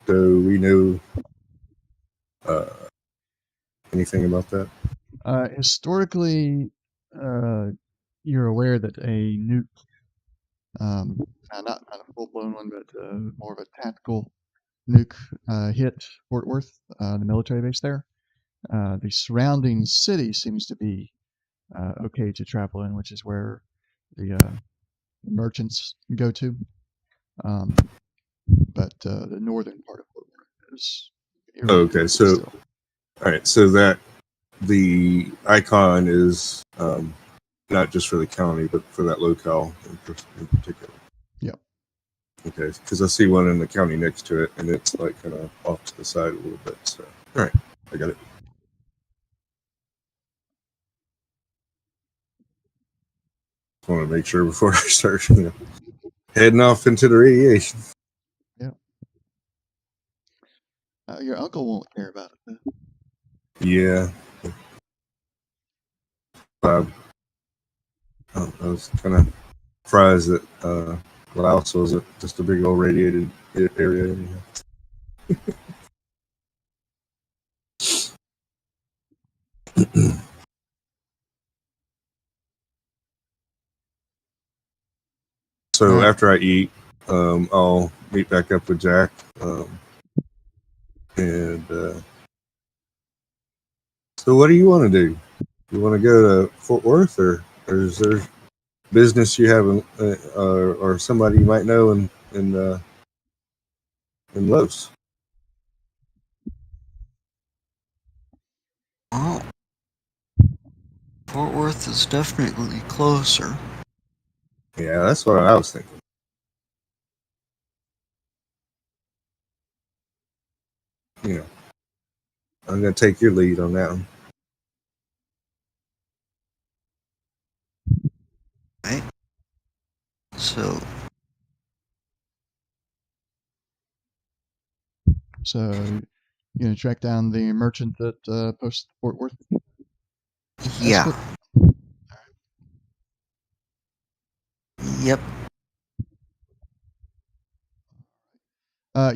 Do we know anything about that? Historically, you're aware that a nuke, not a full-blown one, but more of a tactical nuke, hit Fort Worth, the military base there. The surrounding city seems to be okay to travel in, which is where the merchants go to. But the northern part of Fort Worth is Okay, so still. all right, so that the icon is not just for the county, but for that locale in particular. Yep. Okay, because I see one in the county next to it, and it's like kind of off to the side a little bit. So, all right, I got it. Just want to make sure before I start, heading off into the radiation. Yeah. Your uncle won't care about it, though. Yeah. I was kind of surprised that Laos was just a big old radiated area. So Right. after I eat, I'll meet back up with Jack. And so what do you want to do? You want to go to Fort Worth, or is there business you have or somebody you might know in Los? Well, Fort Worth is definitely closer. Yeah, that's what I was thinking. I'm going to take your lead on that one. Right? So, So you're gonna track down the merchant that posted Fort Worth. yeah. Escort. Yep.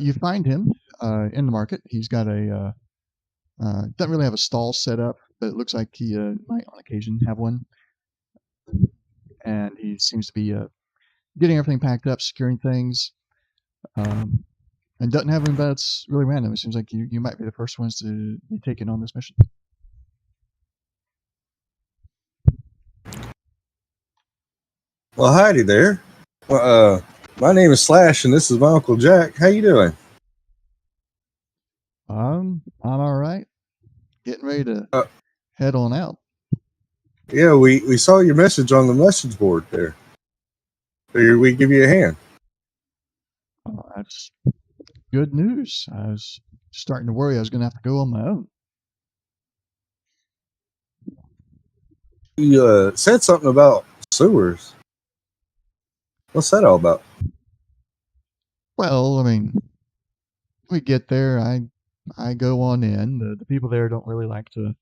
You find him in the market. He's got a doesn't really have a stall set up, but it looks like he might on occasion have one. And he seems to be getting everything packed up, securing things, and doesn't have anybody that's really random. It seems like you might be the first ones to be taken on this mission. Well, howdy there. Well, my name is Slash, and this is my Uncle Jack. How you doing? I'm all right. Getting ready to Uh, head on out. Yeah, we saw your message on the message board there. Figured we'd give you a hand. That's good news. I was starting to worry I was going to have to go on my own. You said something about sewers. What's that all about? Well, I mean, we get there. I I go on in. The people there don't really like to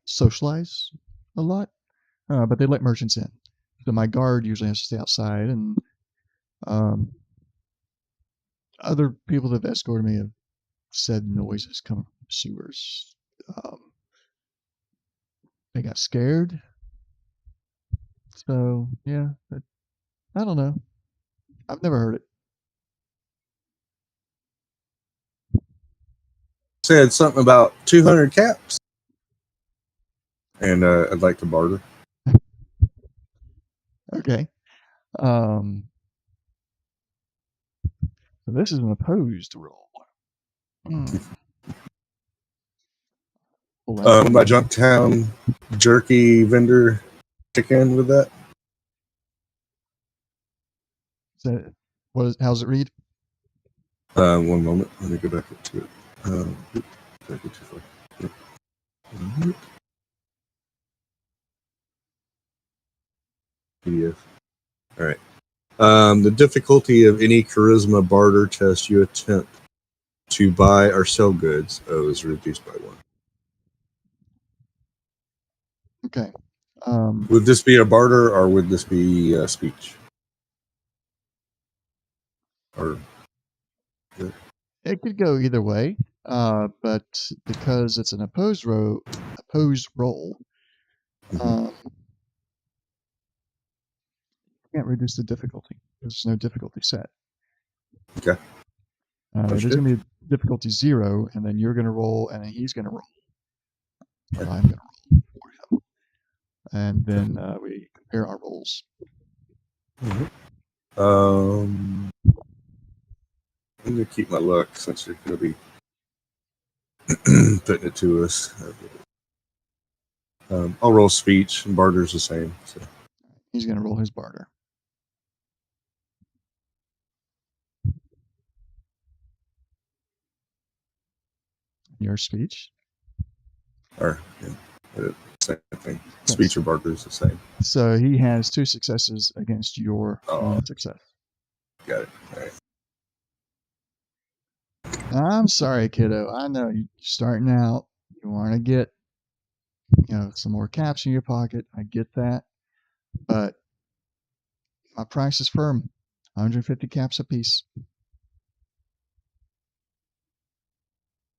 socialize a lot, but they let merchants in. So my guard usually has to stay outside, and um, other people that have escorted me have said noises coming from the sewers. They got scared. So yeah, but I don't know. I've never heard it. Said something about 200 caps, and I'd like to barter. Okay. So this is an opposed roll. My Junktown jerky vendor kick in with that. So how's it read? 1 moment. Let me go back to it. Did I go too far? Yep. PDF. All right. The difficulty of any charisma barter test you attempt to buy or sell goods is reduced by 1. Okay. Would this be a barter or would this be speech? Or It could go either way, but because it's an opposed roll, you can't reduce the difficulty. There's no difficulty set. Okay. There's going to be a difficulty 0, and then you're going to roll, and then he's going to roll. Or I'm going to roll for him. And then we compare our rolls. I'm going to keep my luck since you're going to be putting it to us. I'll roll speech, and barter's the same. So. He's going to roll his barter. Your speech? Or, yeah, same thing. Speech or barter is the same. So he has 2 successes against your 1 success. Got it. All right. I'm sorry, kiddo. I know you're starting out. You want to get, some more caps in your pocket. I get that. But my price is firm. 150 caps apiece.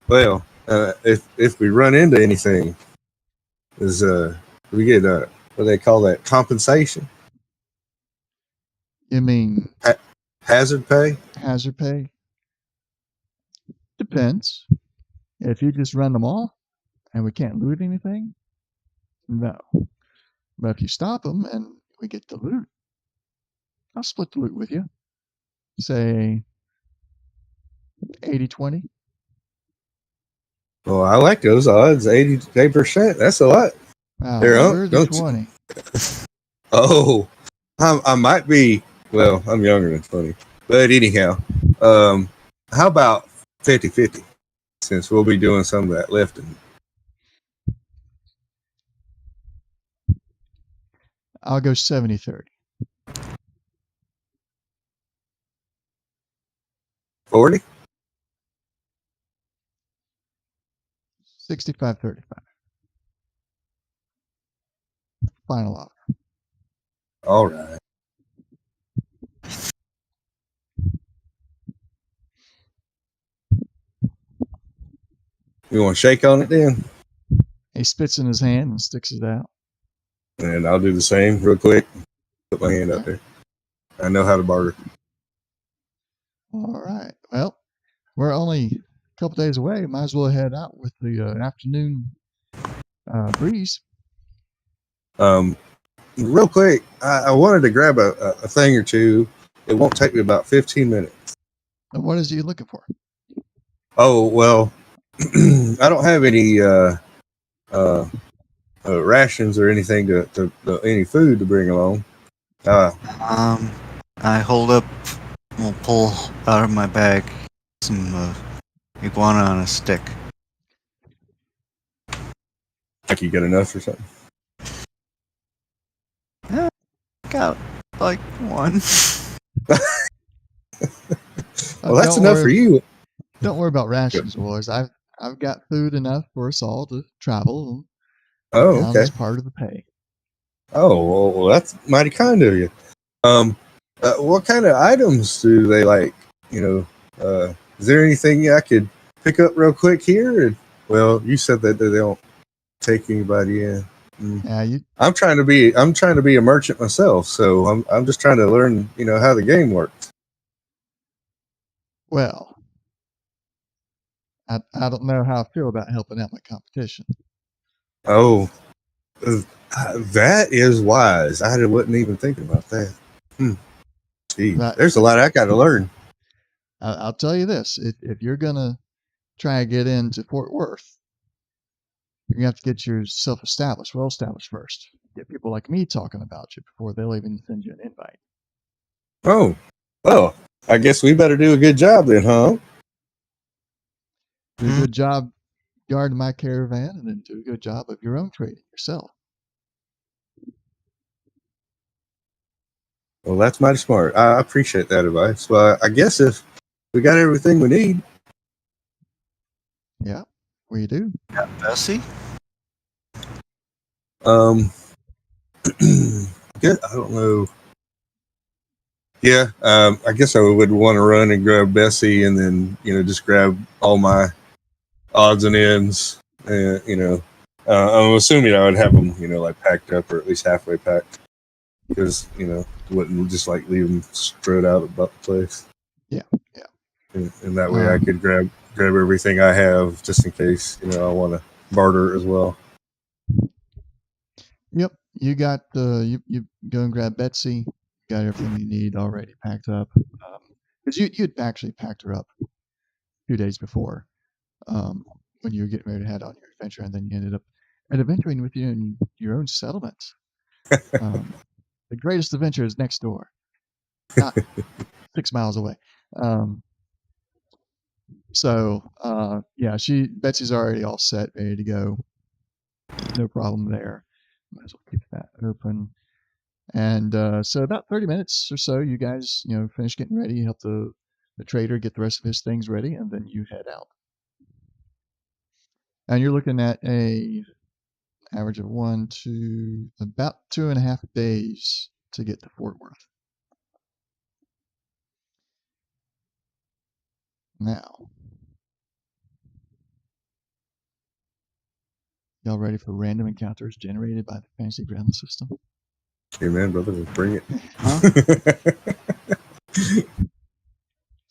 Well, if we run into anything, is we get what do they call that, compensation? You mean hazard pay? Hazard pay? Depends. If you just run them all and we can't loot anything, no. But if you stop them and we get the loot, I'll split the loot with you. Say 80-20. Well, I like those odds. 80%. That's a lot. Wow, Here, the 20. Oh, I might be. Well, I'm younger than 20. But anyhow, how about 50-50? Since we'll be doing some of that lifting. I'll go 70-30. 40? 65-35. Final offer. All right. You want to shake on it then? He spits in his hand and sticks it out. And I'll do the same real quick. Put my hand up there. I know how to barter. All right. Well, we're only a couple days away. Might as well head out with the afternoon breeze. Real quick, I wanted to grab a thing or two. It won't take me about 15 minutes. And what is he looking for? Oh, well, I don't have any rations or anything to any food to bring along. I hold up, will pull out of my bag some iguana on a stick. Like you got enough or something? Got like 1. Well, that's enough for you. Don't worry about rations, boys. I've got food enough for us all to travel and put Oh, down okay. as part of the pay. Oh, well, that's mighty kind of you. Um, what kind of items do they like? Is there anything I could pick up real quick here? Well, you said that they don't take anybody in. Yeah, you I'm trying to be a merchant myself, so I'm just trying to learn, how the game works. well, I don't know how I feel about helping out my competition. Oh, uh, that is wise. I wasn't even thinking about that. Gee, But there's a lot I got to learn. I'll tell you this: if you're gonna try and get into Fort Worth, you're gonna have to get yourself well established first. Get people like me talking about you before they'll even send you an invite. Oh, well, I guess we better do a good job then, huh? Do a good job guarding my caravan, and then do a good job of your own trading yourself. Well, that's mighty smart. I appreciate that advice. Well, I guess if we got everything we need, Yeah, we do. Bessie? um, I don't know. Yeah, I guess I would want to run and grab Bessie, and then just grab all my odds and ends. I'm assuming I would have them, like packed up or at least halfway packed, because wouldn't just like leave them spread out about the place. Yeah. And that way I could grab everything I have just in case I want to barter as well. Yep, you got you go and grab Betsy. Got everything you need already packed up. Because you'd actually packed her up a few days before, when you were getting ready to head on your adventure, and then you ended up adventuring with you in your own settlement. The greatest adventure is next door, not 6 miles away. Um, yeah, Betsy's already all set, ready to go. No problem there. Might as well keep that open. And so about 30 minutes or so, you guys, finish getting ready, help the trader get the rest of his things ready, and then you head out. And you're looking at a average of about 2.5 days to get to Fort Worth. Now, y'all ready for random encounters generated by the Fantasy Ground system? Hey man, brother, bring it. Huh?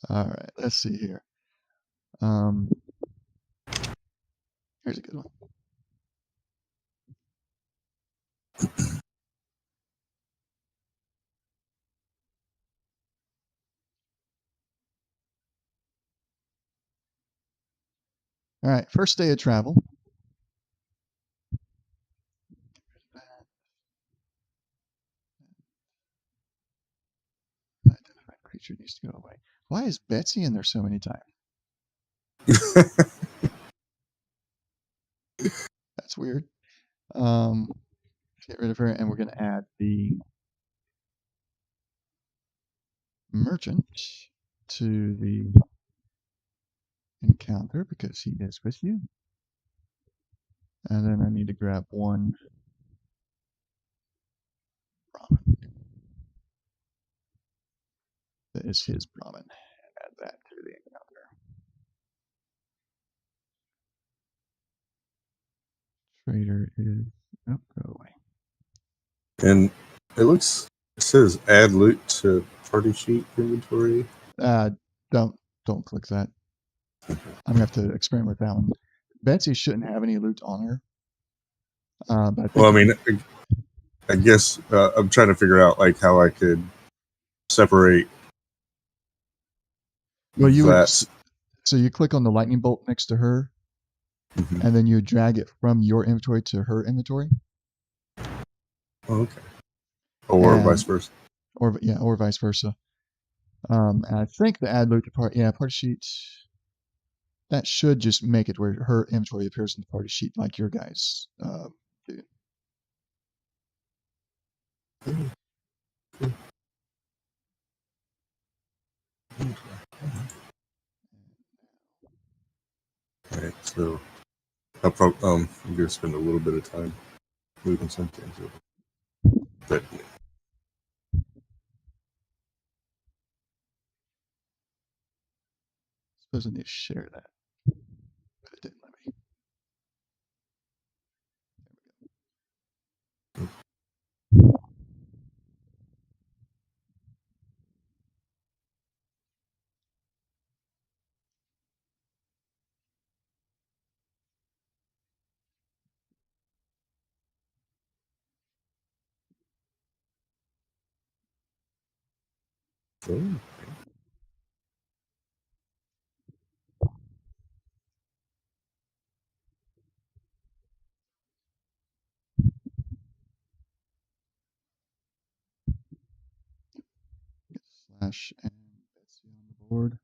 All right, let's see here. Um, here's a good one. All right, first day of travel. Identified creature needs to go away. Why is Betsy in there so many times? That's weird. Get rid of her, and we're going to add the merchant to the encounter because he is with you. And then I need to grab one Brahmin. That is his Brahmin. Add that to the encounter. Trader is go away. And it says add loot to party sheet inventory. Don't click that. I'm gonna have to experiment with that one. Betsy shouldn't have any loot on her. But Well, I mean, I guess I'm trying to figure out like how I could separate. Well, you would. that. So you click on the lightning bolt next to her, Mhm. and then you drag it from your inventory to her inventory. Oh, okay. Or vice versa. Or vice versa. And I think the add loot to party sheet, that should just make it where her inventory appears in the party sheet like your guys do. So I'm gonna spend a little bit of time moving some things over. But Suppose I need to share that, but it didn't let me. oh, Get slash and Betsy on the board.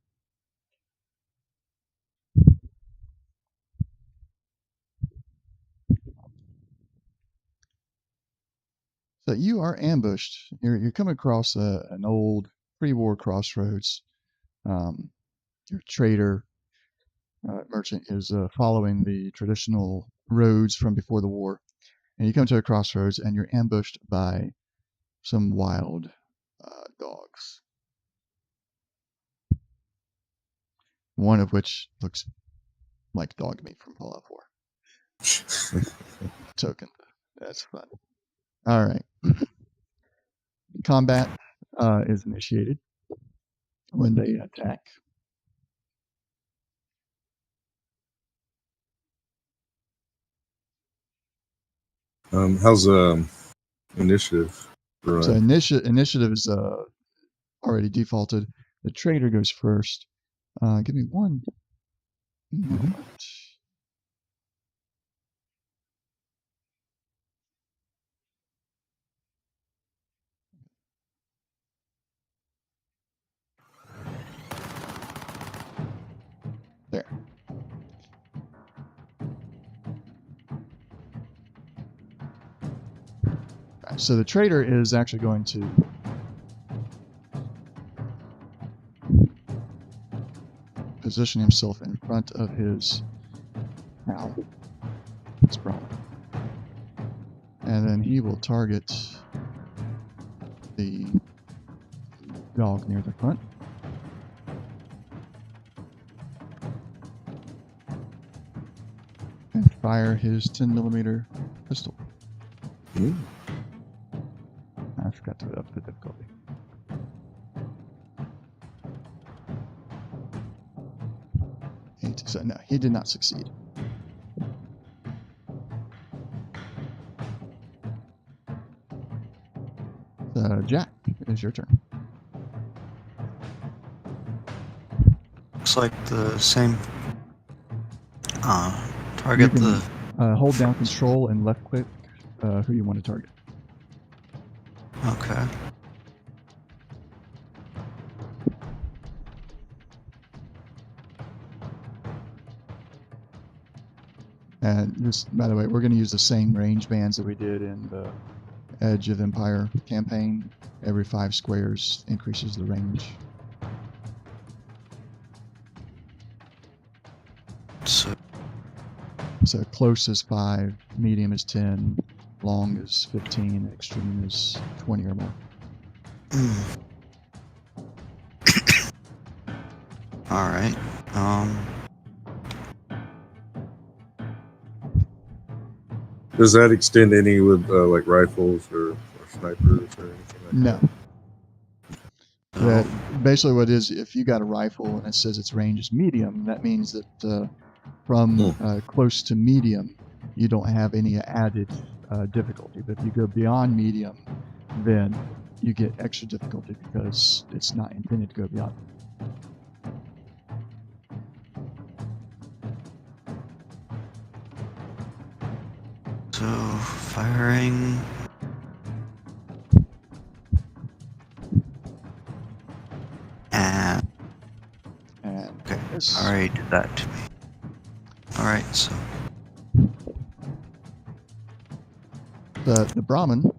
So you are ambushed. You're coming across an old pre-war crossroads. Your trader merchant is following the traditional roads from before the war, and you come to a crossroads, and you're ambushed by some wild dogs. One of which looks like dog meat from Fallout 4. Token. That's fun. All right. Combat is initiated when they attack. how's initiative So run? initiative is already defaulted. The trader goes first. Give me one moment. There. Right, so the trader is actually going to position himself in front of his owl. It's Brahma. And then he will target the dog near the front. And fire his 10mm pistol. Ooh. I forgot to up the difficulty. So no, he did not succeed. Jack, it is your turn. Looks like the same. Target You can the. hold down control and left click who you want to target. Okay. And just, by the way, we're going to use the same range bands that we did in the Edge of Empire campaign. Every 5 squares increases the range. So close is 5, medium is 10, long is 15, extreme is 20 or more. All right. Does that extend any with like rifles or snipers or anything like No. that? That basically what it is, if you got a rifle and it says its range is medium, that means that from close to medium, you don't have any added difficulty. But if you go beyond medium, then you get extra difficulty because it's not intended to go beyond. So firing. And okay, already did that to me. All right, so the Brahmin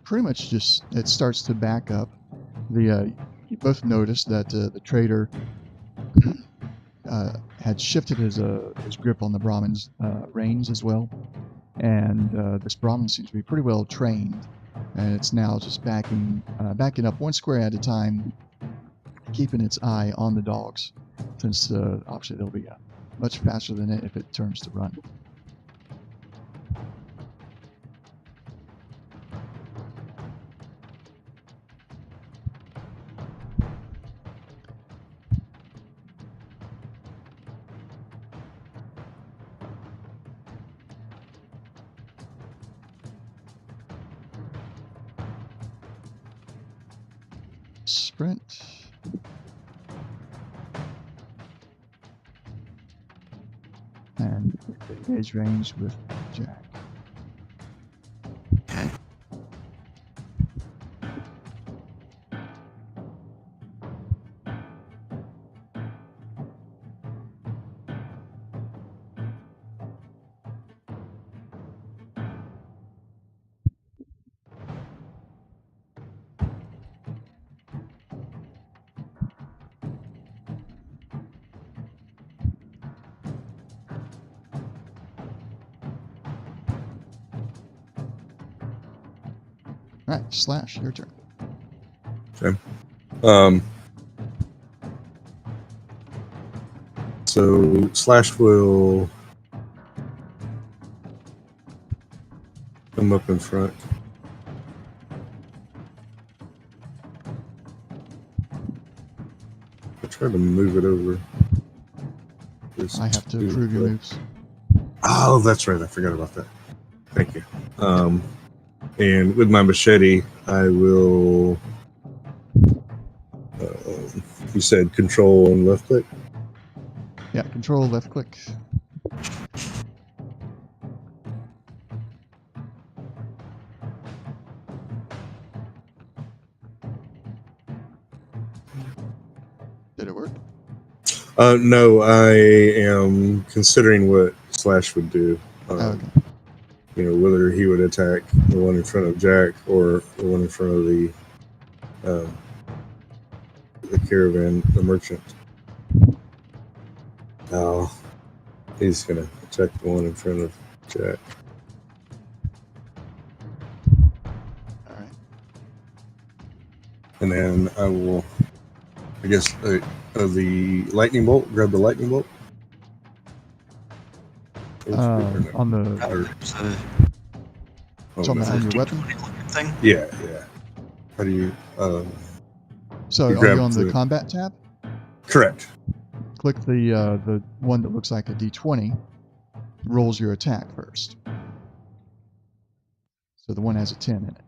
pretty much just it starts to back up. You both notice that the trader had shifted his grip on the Brahmin's reins as well, and this Brahmin seems to be pretty well trained, and it's now just backing up one square at a time, keeping its eye on the dogs, since obviously they'll be much faster than it if it turns to run. Sprint. And engage range with Jack. Okay. All right, Slash, your turn. Okay. So Slash will come up in front. I try to move it over. I have to approve your moves. Oh, that's right. I forgot about that. Thank you. And with my machete, I will. You said control and left click. Yeah, control left click. Did it work? No, I am considering what Slash would do. Okay. You know, whether he would attack the one in front of Jack or the one in front of the caravan, the merchant. Oh, he's gonna attack the one in front of Jack. All right. And then I will, I guess, the lightning bolt. Grab the lightning bolt. On the on your weapon. Thing. Yeah. How do you? So are you on the combat tab? Correct. Click the one that looks like a D20. Rolls your attack first. So the one has a 10 in it.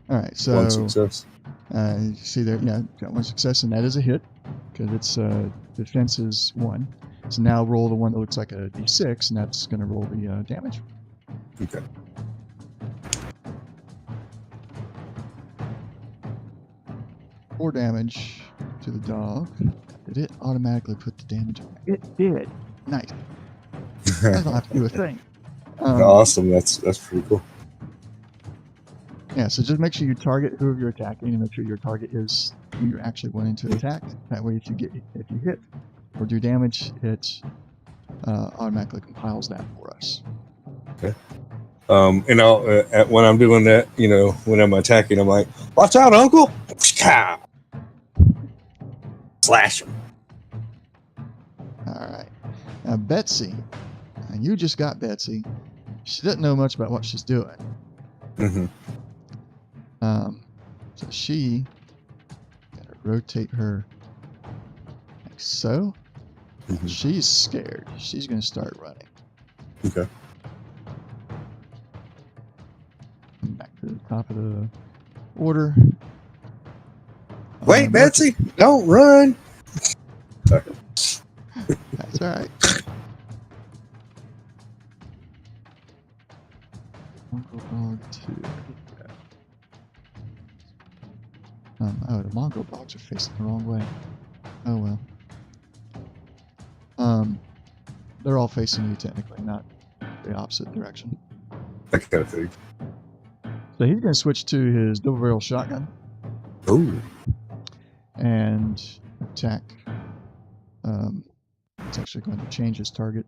All right. So One success. you see there, yeah, got one success, and that is a hit because its defense is 1. So now roll the one that looks like a D6, and that's going to roll the damage. Okay. Four damage to the dog. Did it automatically put the damage on? It did. Nice. I don't have to do a thing. Awesome. That's pretty cool. Yeah, so just make sure you target whoever you're attacking, and make sure your target is who you're actually wanting to attack. That way, if you hit or do damage, it automatically compiles that for us. Okay. And I'll when I'm doing that, you know, when I'm attacking, I'm like, "Watch out, Uncle!" Slash him. All right. Now Betsy, and you just got Betsy. She doesn't know much about what she's doing. Mm-hmm. So she gotta rotate her like so. Mm-hmm. She's scared. She's gonna start running. Okay. Back to the top of the order. Wait, Betsy, don't run. Sorry. That's all right. Mongol dog 2. Oh, the Mongol dogs are facing the wrong way. Oh well. They're all facing you technically, not the opposite direction. That kind of thing. So he's going to switch to his double barrel shotgun Oh, and attack. It's actually going to change his target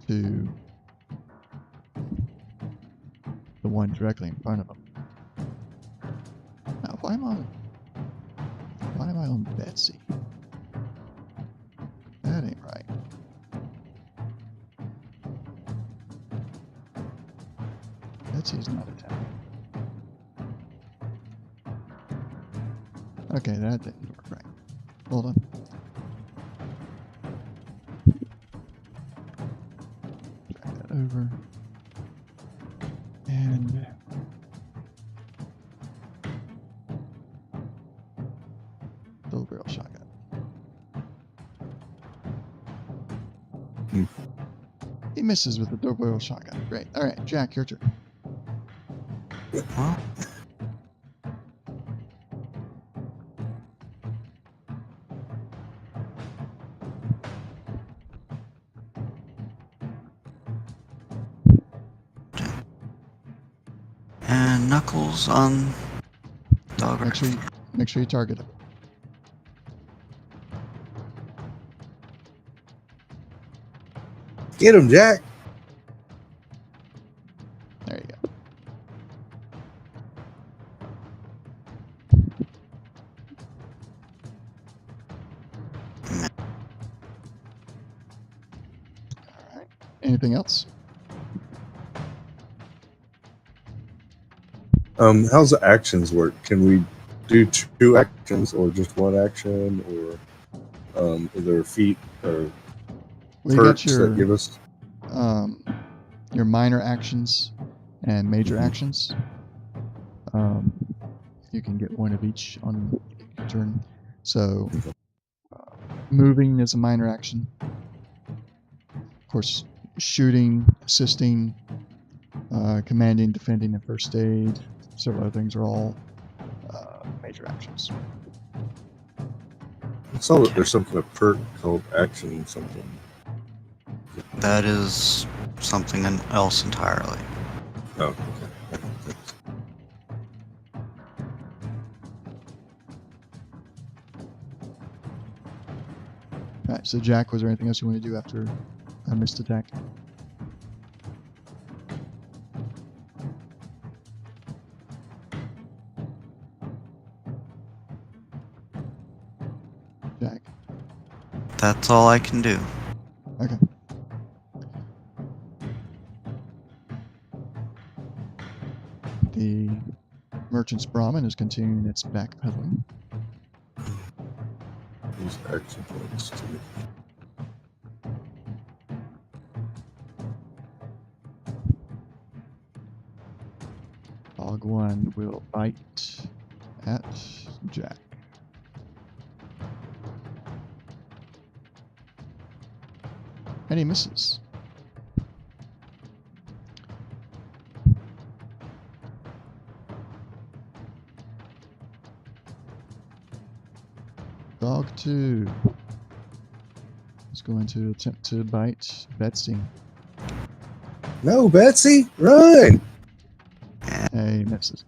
to the one directly in front of him. Now, why am I on Betsy? That ain't right. Betsy's not attacking. Okay, that didn't work right. Hold on. Drag that over. And double barrel shotgun. He misses with the double barrel shotgun. Great. All right, Jack, your turn. Well, and Knuckles on dog. Make sure you target him. get him, Jack. There you go. All right. Anything else? How's the actions work? Can we do 2 actions or just 1 action, or is there a feat or Well, you got perks that give us? your minor actions and major actions. You can get one of each on your turn. So, moving is a minor action. Of course, shooting, assisting, commanding, defending, and first aid. Several other things are all major actions. I saw that there's some kind of perk called action something. That is something else entirely. Oh, okay. All right, so Jack, was there anything else you want to do after a missed attack? Jack. That's all I can do. Okay. The Merchant's Brahmin is continuing its backpedaling. Use action points to Dog 1 will bite at Jack. And he misses. Dog 2 is going to attempt to bite Betsy. No, Betsy, run! He misses.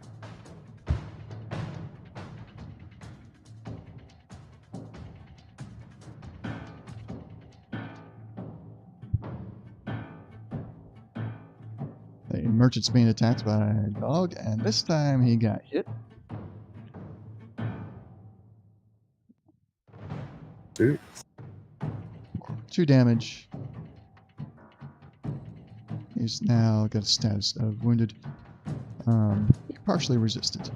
The merchant's being attacked by a dog, and this time he got hit. Dude. 2 damage. He's now got a status of wounded. Partially resisted.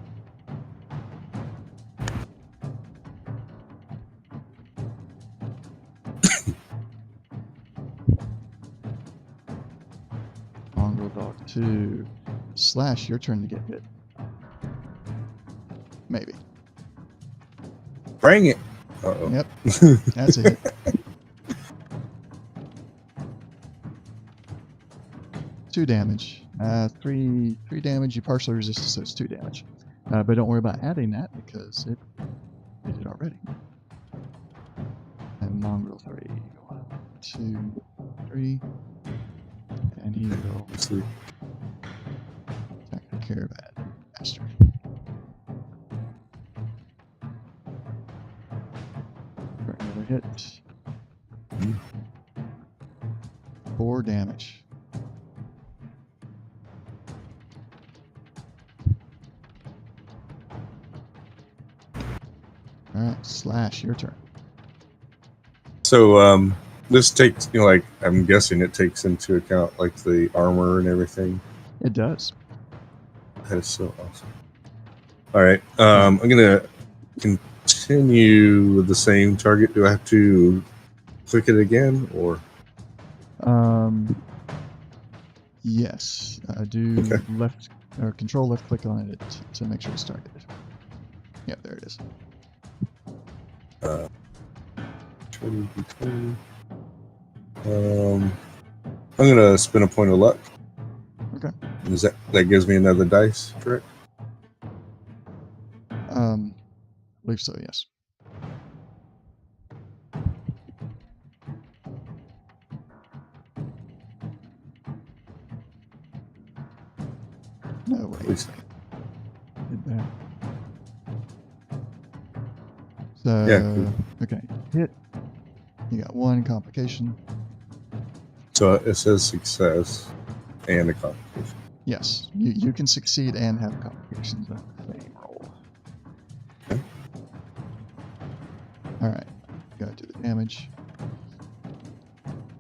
Mongrel Dog 2. Slash, your turn to get hit. Maybe. Bring it. Uh-oh. Yep. That's a hit. Two damage. Three damage. You partially resisted, so it's 2 damage. But don't worry about adding that because it did it already. And Mongrel 3. 1, 2, 3. And he will Sleep. caravan master. For another hit. 4 damage. Alright, Slash, your turn. So this takes, like, I'm guessing it takes into account like the armor and everything. It does. That is so awesome. All right, I'm gonna continue with the same target. Do I have to click it again, or Yes. Do Okay. left or control left click on it to make sure it's targeted. Yeah, there it is. 20, 20. I'm gonna spin a point of luck. Okay. Is that gives me another dice, correct? I believe so, yes. No, wait. Please. Did that. So, Yeah, cool. okay. Hit. You got 1 complication. So it says success and a complication. Yes. You can succeed and have complications on the same roll. Okay. Alright. Gotta do the damage.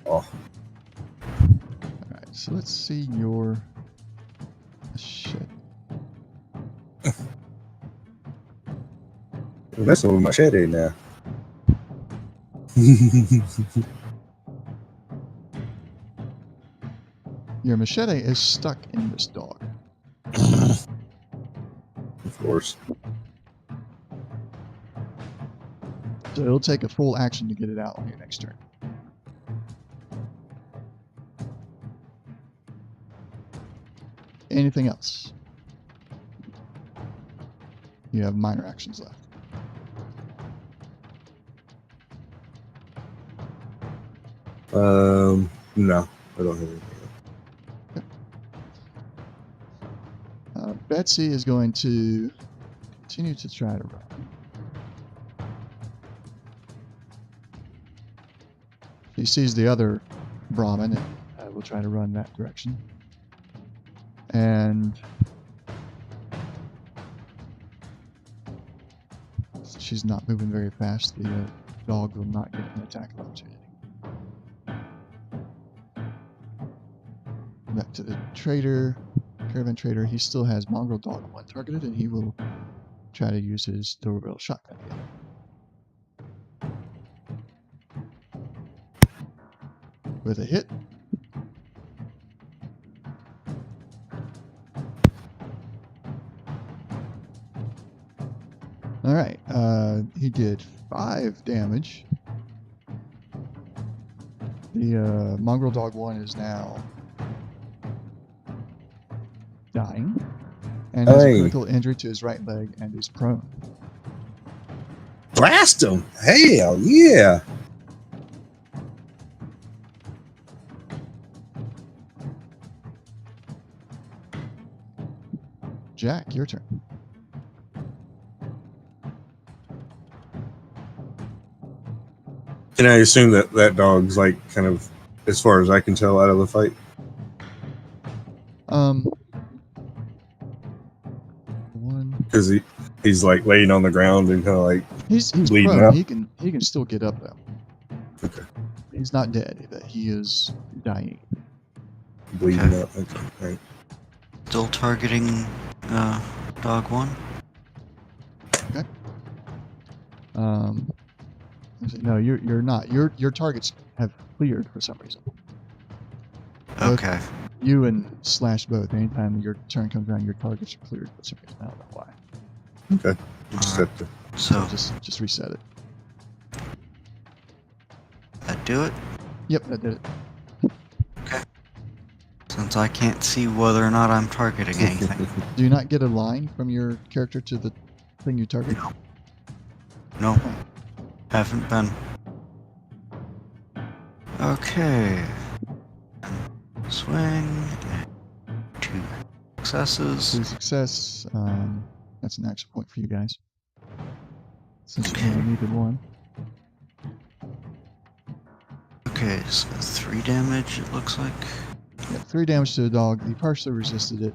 Oh, Alright, so let's see your shit. you're messing with my machete now. Your machete is stuck in this dog. Of course. So it'll take a full action to get it out on your next turn. Anything else? You have minor actions left. No, I don't have anything. Betsy is going to continue to try to run. She sees the other Brahmin and will try to run that direction. And she's not moving very fast. The dog will not get an attack of opportunity. Back to the trader, caravan trader. He still has mongrel dog 1 targeted, and he will try to use his double-barrel shotgun again. With a hit. All right, he did 5 damage. The mongrel dog 1 is now dying and has a Hey. critical injury to his right leg and is prone. Blast him! Hell yeah! Jack, your turn. Can I assume that dog's like kind of, as far as I can tell, out of the fight? One. Because he's like laying on the ground and kind of like He's bleeding prone. out. He can still get up though. Okay. He's not dead. But he is dying. Bleeding Okay. out. Okay. All right. Still targeting dog 1. No, you're not. Your targets have cleared for some reason. Both Okay. You and Slash both. Anytime your turn comes around, your targets are cleared for some reason. I don't know why. Okay. You just Alright. have to. So Just reset it. that do it? Yep, that did it. Since I can't see whether or not I'm targeting anything. Do you not get a line from your character to the thing you target? No. Haven't been. Okay. Swing. 2 successes. 2 success. That's an action point for you guys. Since you Okay. only needed 1. Okay, so 3 damage, it looks like. Yeah, 3 damage to the dog. He partially resisted it.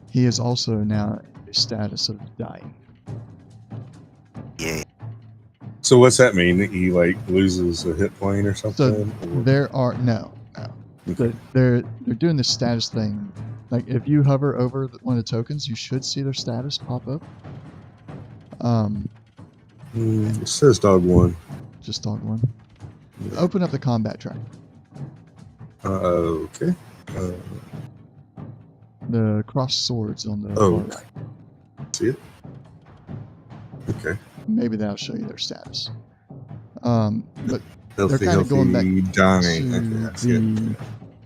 He is also now in the status of dying. Yay. So what's that mean? He like loses a hit point or So something? there are no. Okay. They're doing this status thing. Like if you hover over one of the tokens, you should see their status pop up. It says dog 1. Just dog 1. Open up the combat track. Okay. The crossed swords on the Oh. far right. See it? Okay. Maybe that'll show you their status. But Healthy, kinda going back dying. to Okay, I see it. the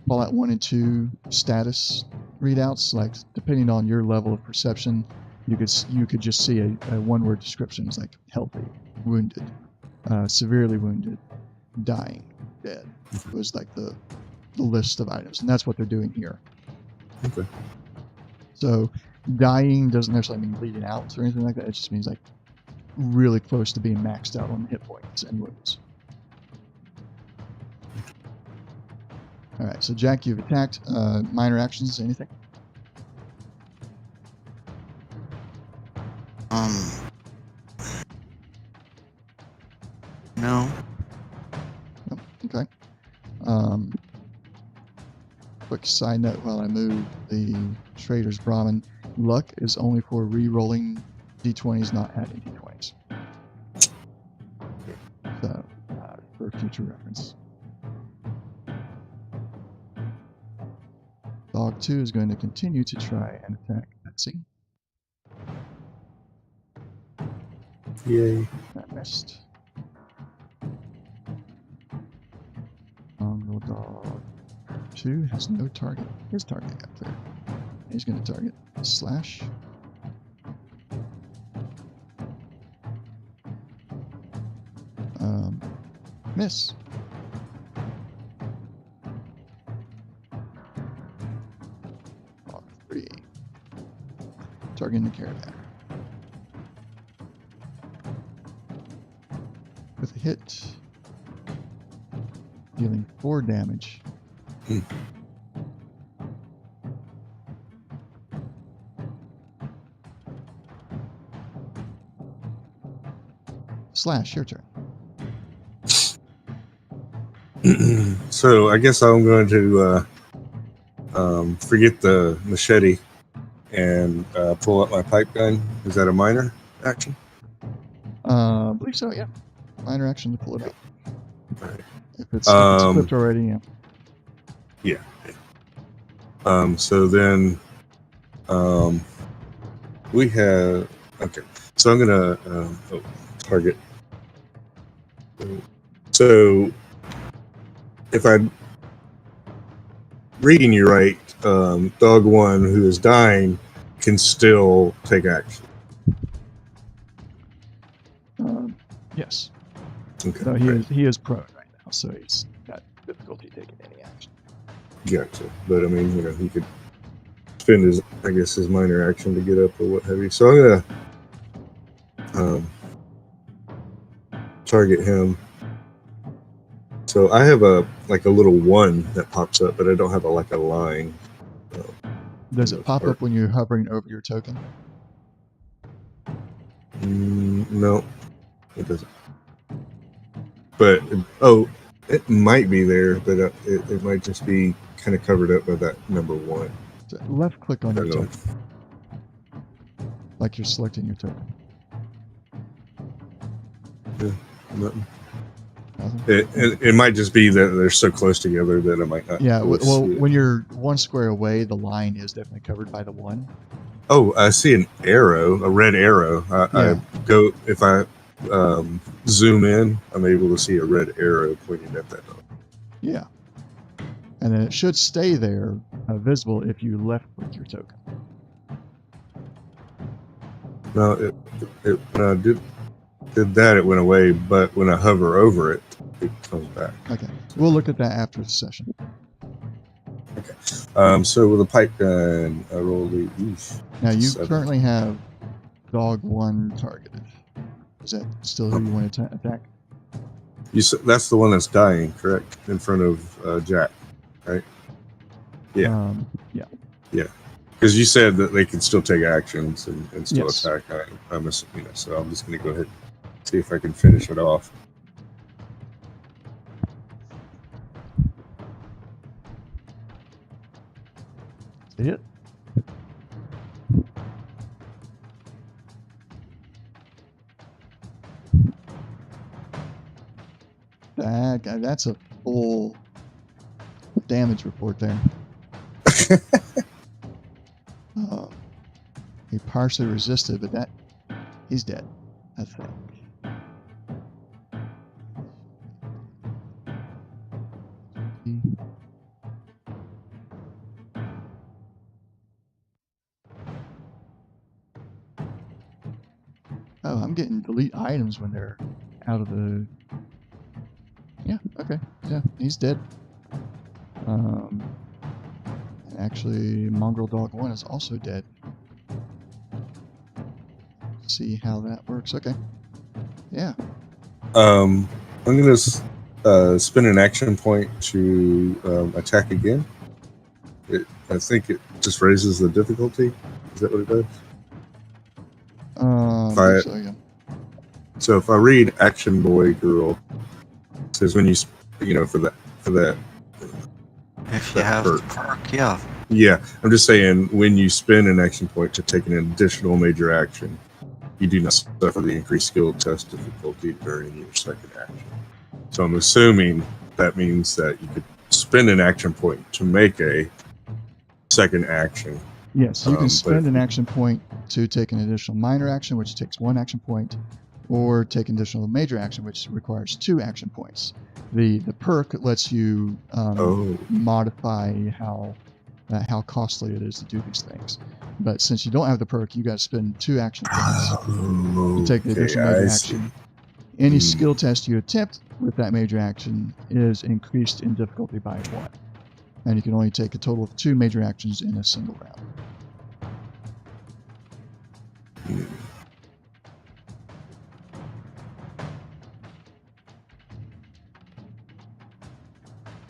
Fallout 1 and 2 status readouts, like depending on your level of perception, you could just see a one-word description. It's like healthy, wounded, severely wounded, dying, dead. It was like the list of items, and that's what they're doing here. Okay. So dying doesn't necessarily mean bleeding out or anything like that. It just means like really close to being maxed out on hit points and wounds. All right, so Jack, you've attacked. Minor actions, anything? No. Oh, okay. Quick side note while I move the Trader's Brahmin. Luck is only for re-rolling d20s, not adding d20s. So, for future reference. Dog 2 is going to continue to try and attack Betsy. Yay. That missed. Mongrel Dog 2 has no target. His target got cleared. He's going to target Slash. Miss. Dog 3. Targeting the caravan. With a hit, dealing 4 damage. Slash, your turn. So I guess I'm going to forget the machete and pull up my pipe gun. Is that a minor action? I believe so, yeah. Minor action to pull it out. Right. If it's equipped already, yeah. So then we have... Okay. So I'm going to target. So if I'm reading you right, dog 1 who is dying can still take action. Yes. Okay. No, he is prone right now, so he's got difficulty taking any action. Gotcha. But I mean, he could spend his minor action to get up or what have you. So I'm gonna target him. So I have a little 1 that pops up, but I don't have a line. Does it pop up when you're hovering over your token? No, it doesn't. But it might be there, but it might just be kind of covered up by that number 1. So left click on I your don't know. token, like you're selecting your token. Nothing. Nothing? It might just be that they're so close together that I might not. Yeah. Well, see it. when you're 1 square away, the line is definitely covered by the 1. Oh, I see an arrow, a red arrow. I go if I zoom in, I'm able to see a red arrow pointing at that dog. Yeah. And then it should stay there, visible, if you left click your token. No, when I did that, it went away. But when I hover over it, it comes back. Okay. We'll look at that after the session. So with a pipe gun, I roll the. Now you 7. currently have dog 1 targeted. Is that still who you want to attack? You said that's the one that's dying, correct? In front of Jack, right? Yeah. Yeah. Yeah. Because you said that they can still take actions and still Yes. attack. I'm assuming, so I'm just going to go ahead and see if I can finish it off. Hit. That's a full damage report there. He partially resisted, but he's dead, I think. Oh, I'm getting delete items when they're out of the. Yeah, okay. Yeah, he's dead. And actually, Mongrel Dog 1 is also dead. See how that works. Okay. Yeah. I'm going to spend an action point to attack again. I think it just raises the difficulty. Is that what it does? I believe so, yeah. So if I read Action Boy Girl, it says when for that. If you have the perk, yeah. Yeah, I'm just saying when you spend an action point to take an additional major action, you do not suffer the increased skill test difficulty during your second action. So I'm assuming that means that you could spend an action point to make a second action. Yes, you can spend an action point to take an additional minor action, which takes 1 action point, or take an additional major action, which requires 2 action points. The perk lets you modify how costly it is to do these things. But since you don't have the perk, you got to spend 2 action points to take the additional major action. Any skill test you attempt with that major action is increased in difficulty by 1. And you can only take a total of 2 major actions in a single round.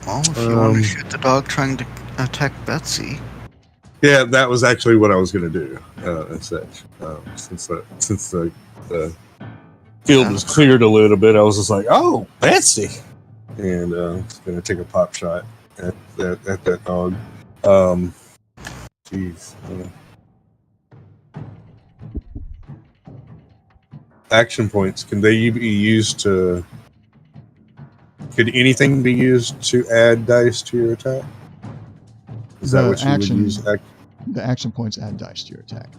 Well, if you want to shoot the dog trying to attack Betsy. Yeah, that was actually what I was going to do and such. Since the field was cleared a little bit, I was just like, oh, Betsy. And just going to take a pop shot at that dog. Jeez. Action points, can they be used to... Could anything be used to add dice to your attack? Is that what you would use? The action points add dice to your attack.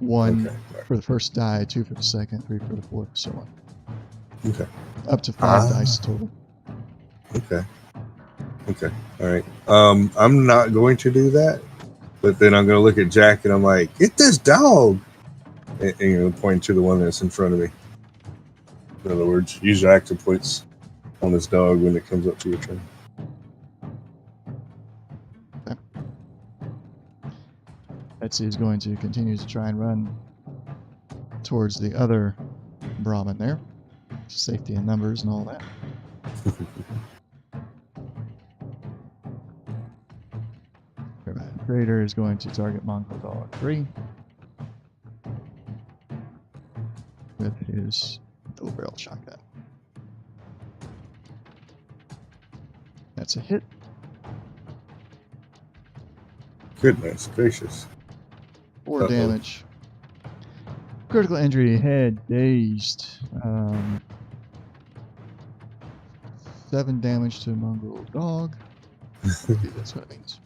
1 for the first die, 2 for the second, 3 for the fourth, so on. Okay. Up to 5 dice total. Okay. All right. I'm not going to do that, but then I'm going to look at Jack and I'm like, get this dog! And point to the one that's in front of me. In other words, use your action points on this dog when it comes up to your turn. Okay. Betsy is going to continue to try and run towards the other Brahmin there. Safety in numbers and all that. Creator is going to target Mongrel Dog 3 with his double barrel shotgun. That's a hit. Goodness gracious. 4 damage. Critical injury, head dazed. 7 damage to Mongrel Dog. Maybe that's what it means.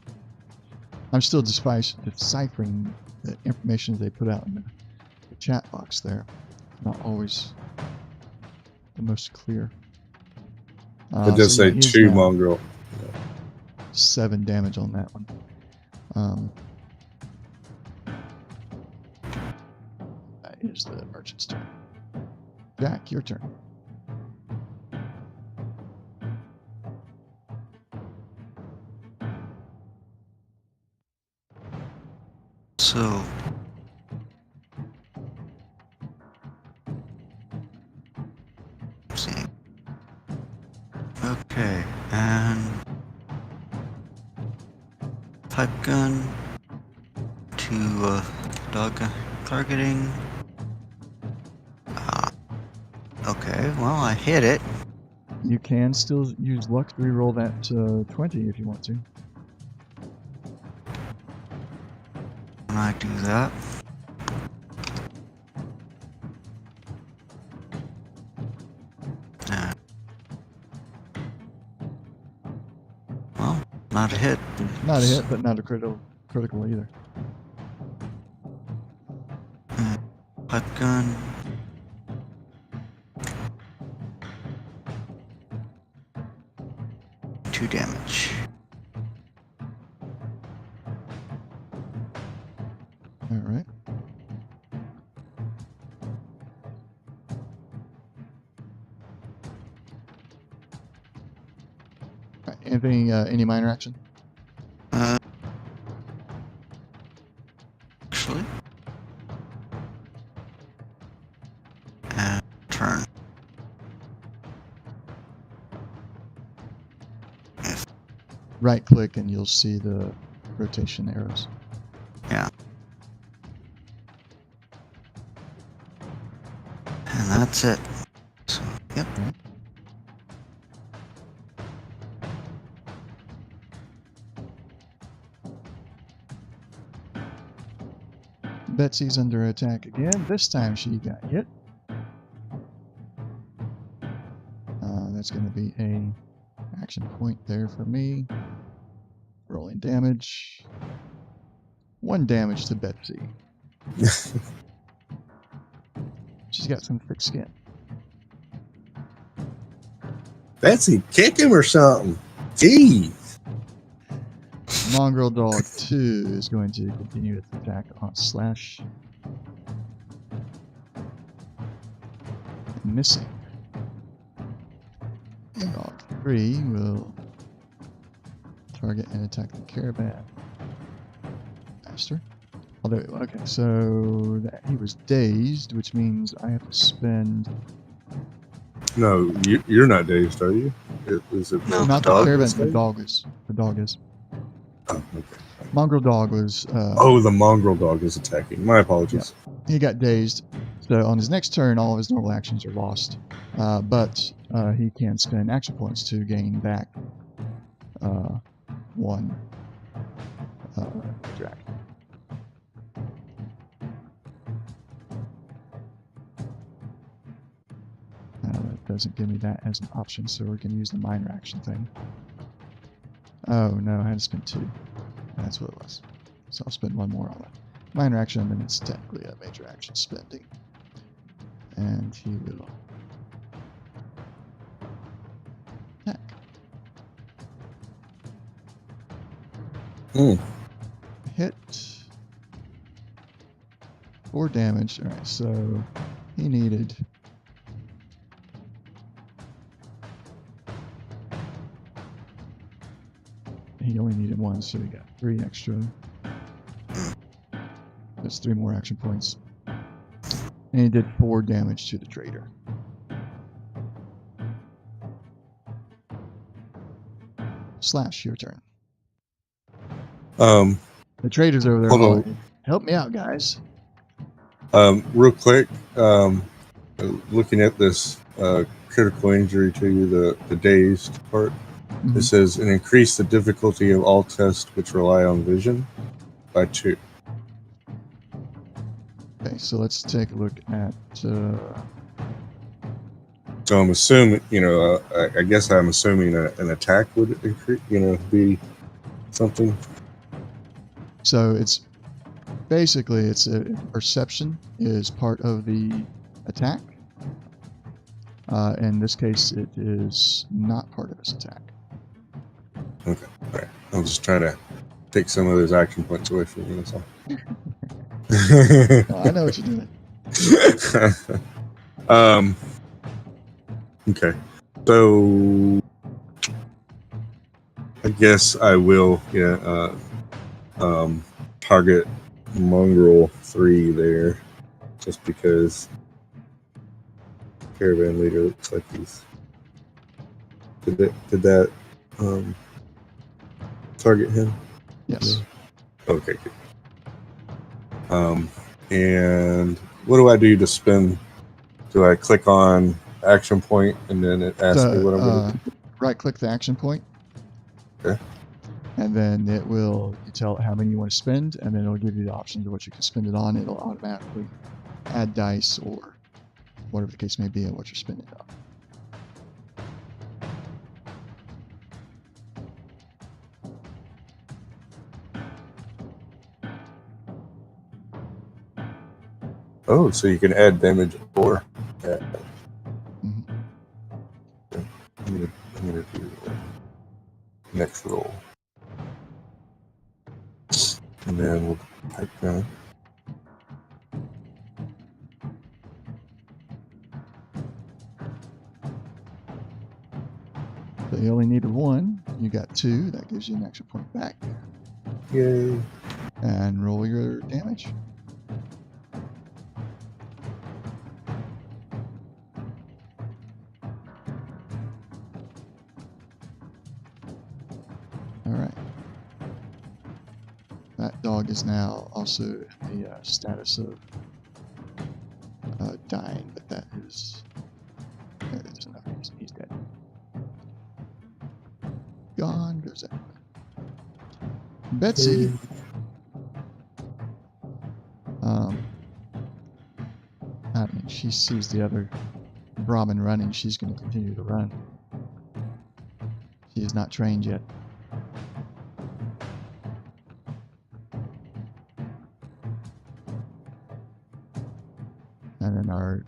I'm still deciphering the information they put out in the chat box there. Not always the most clear. It does say 2 mongrel. 7 damage on that one. That is the merchant's turn. Jack, your turn. pipe gun to dog targeting. Okay, well, I hit it. You can still use luck to reroll that 20 if you want to. When I do that. Well, not a hit. Not a hit, but not a critical either. Pipe gun. Two damage. All right. All right, anything? Any minor action? Actually. And turn. Right click and you'll see the rotation arrows. Yeah. And that's it. So, yep. Right. Betsy's under attack again. This time she got hit. That's going to be a action point there for me. Rolling damage. 1 damage to Betsy. She's got some thick skin. Betsy, kick him or something. Gee. Mongrel Dog 2 is going to continue its attack on Slash. Missing. Dog 3 will target and attack the caravan master. Although, okay, so he was dazed, which means I have to spend. No, you're not dazed, are you? Is it No, Not the the dog caravan, is the dazed? dog is. The dog is. Oh, okay. Mongrel Dog was. The mongrel dog is attacking. My apologies. He got dazed. So on his next turn, all of his normal actions are lost. But he can spend action points to gain back 1 drag. That doesn't give me that as an option, so we can use the minor action thing. Oh no, I had to spend 2. That's what it was. So I'll spend 1 more on it. Minor action, and then it's technically a major action spending. And he will attack. Hit. 4 damage. Alright, so he needed. He only needed 1, so he got 3 extra. That's 3 more action points. And he did 4 damage to the trader. Slash, your turn. The trader's over there. Hold on. hollering, help me out, guys. Real quick, looking at this critical injury to you, the dazed part, Mhm. it says, and increase the difficulty of all tests which rely on vision by 2. Okay, so let's take a look at. So I'm assuming, I guess I'm assuming an attack would increase, be something. So it's basically it's a perception is part of the attack. In this case, it is not part of his attack. Okay, all right. I'm just trying to take some of those action points away from you. That's all. Oh, I know what you're doing. Okay. So I guess I will, target Mongrel 3 there, just because caravan leader looks like he's. Did that target him? Yes. Okay, good. And what do I do to spend? Do I click on action point and then it asks me what I'm going to do? Right click the action point. Okay. And then it will, you tell it how many you want to spend, and then it'll give you the options of what you can spend it on. It'll automatically add dice or whatever the case may be and what you're spending it on. Oh, so you can add damage or. Yeah. Mhm. I'm gonna do next roll, and then we'll type down. So you only needed one. You got two. That gives you an action point back. Yay! And roll your damage. All right. That dog is now also in the status of dying, but that is. There's enough. He's dead. Gone goes that. Betsy. I mean, she sees the other Brahmin running. She's going to continue to run. She is not trained yet. And then our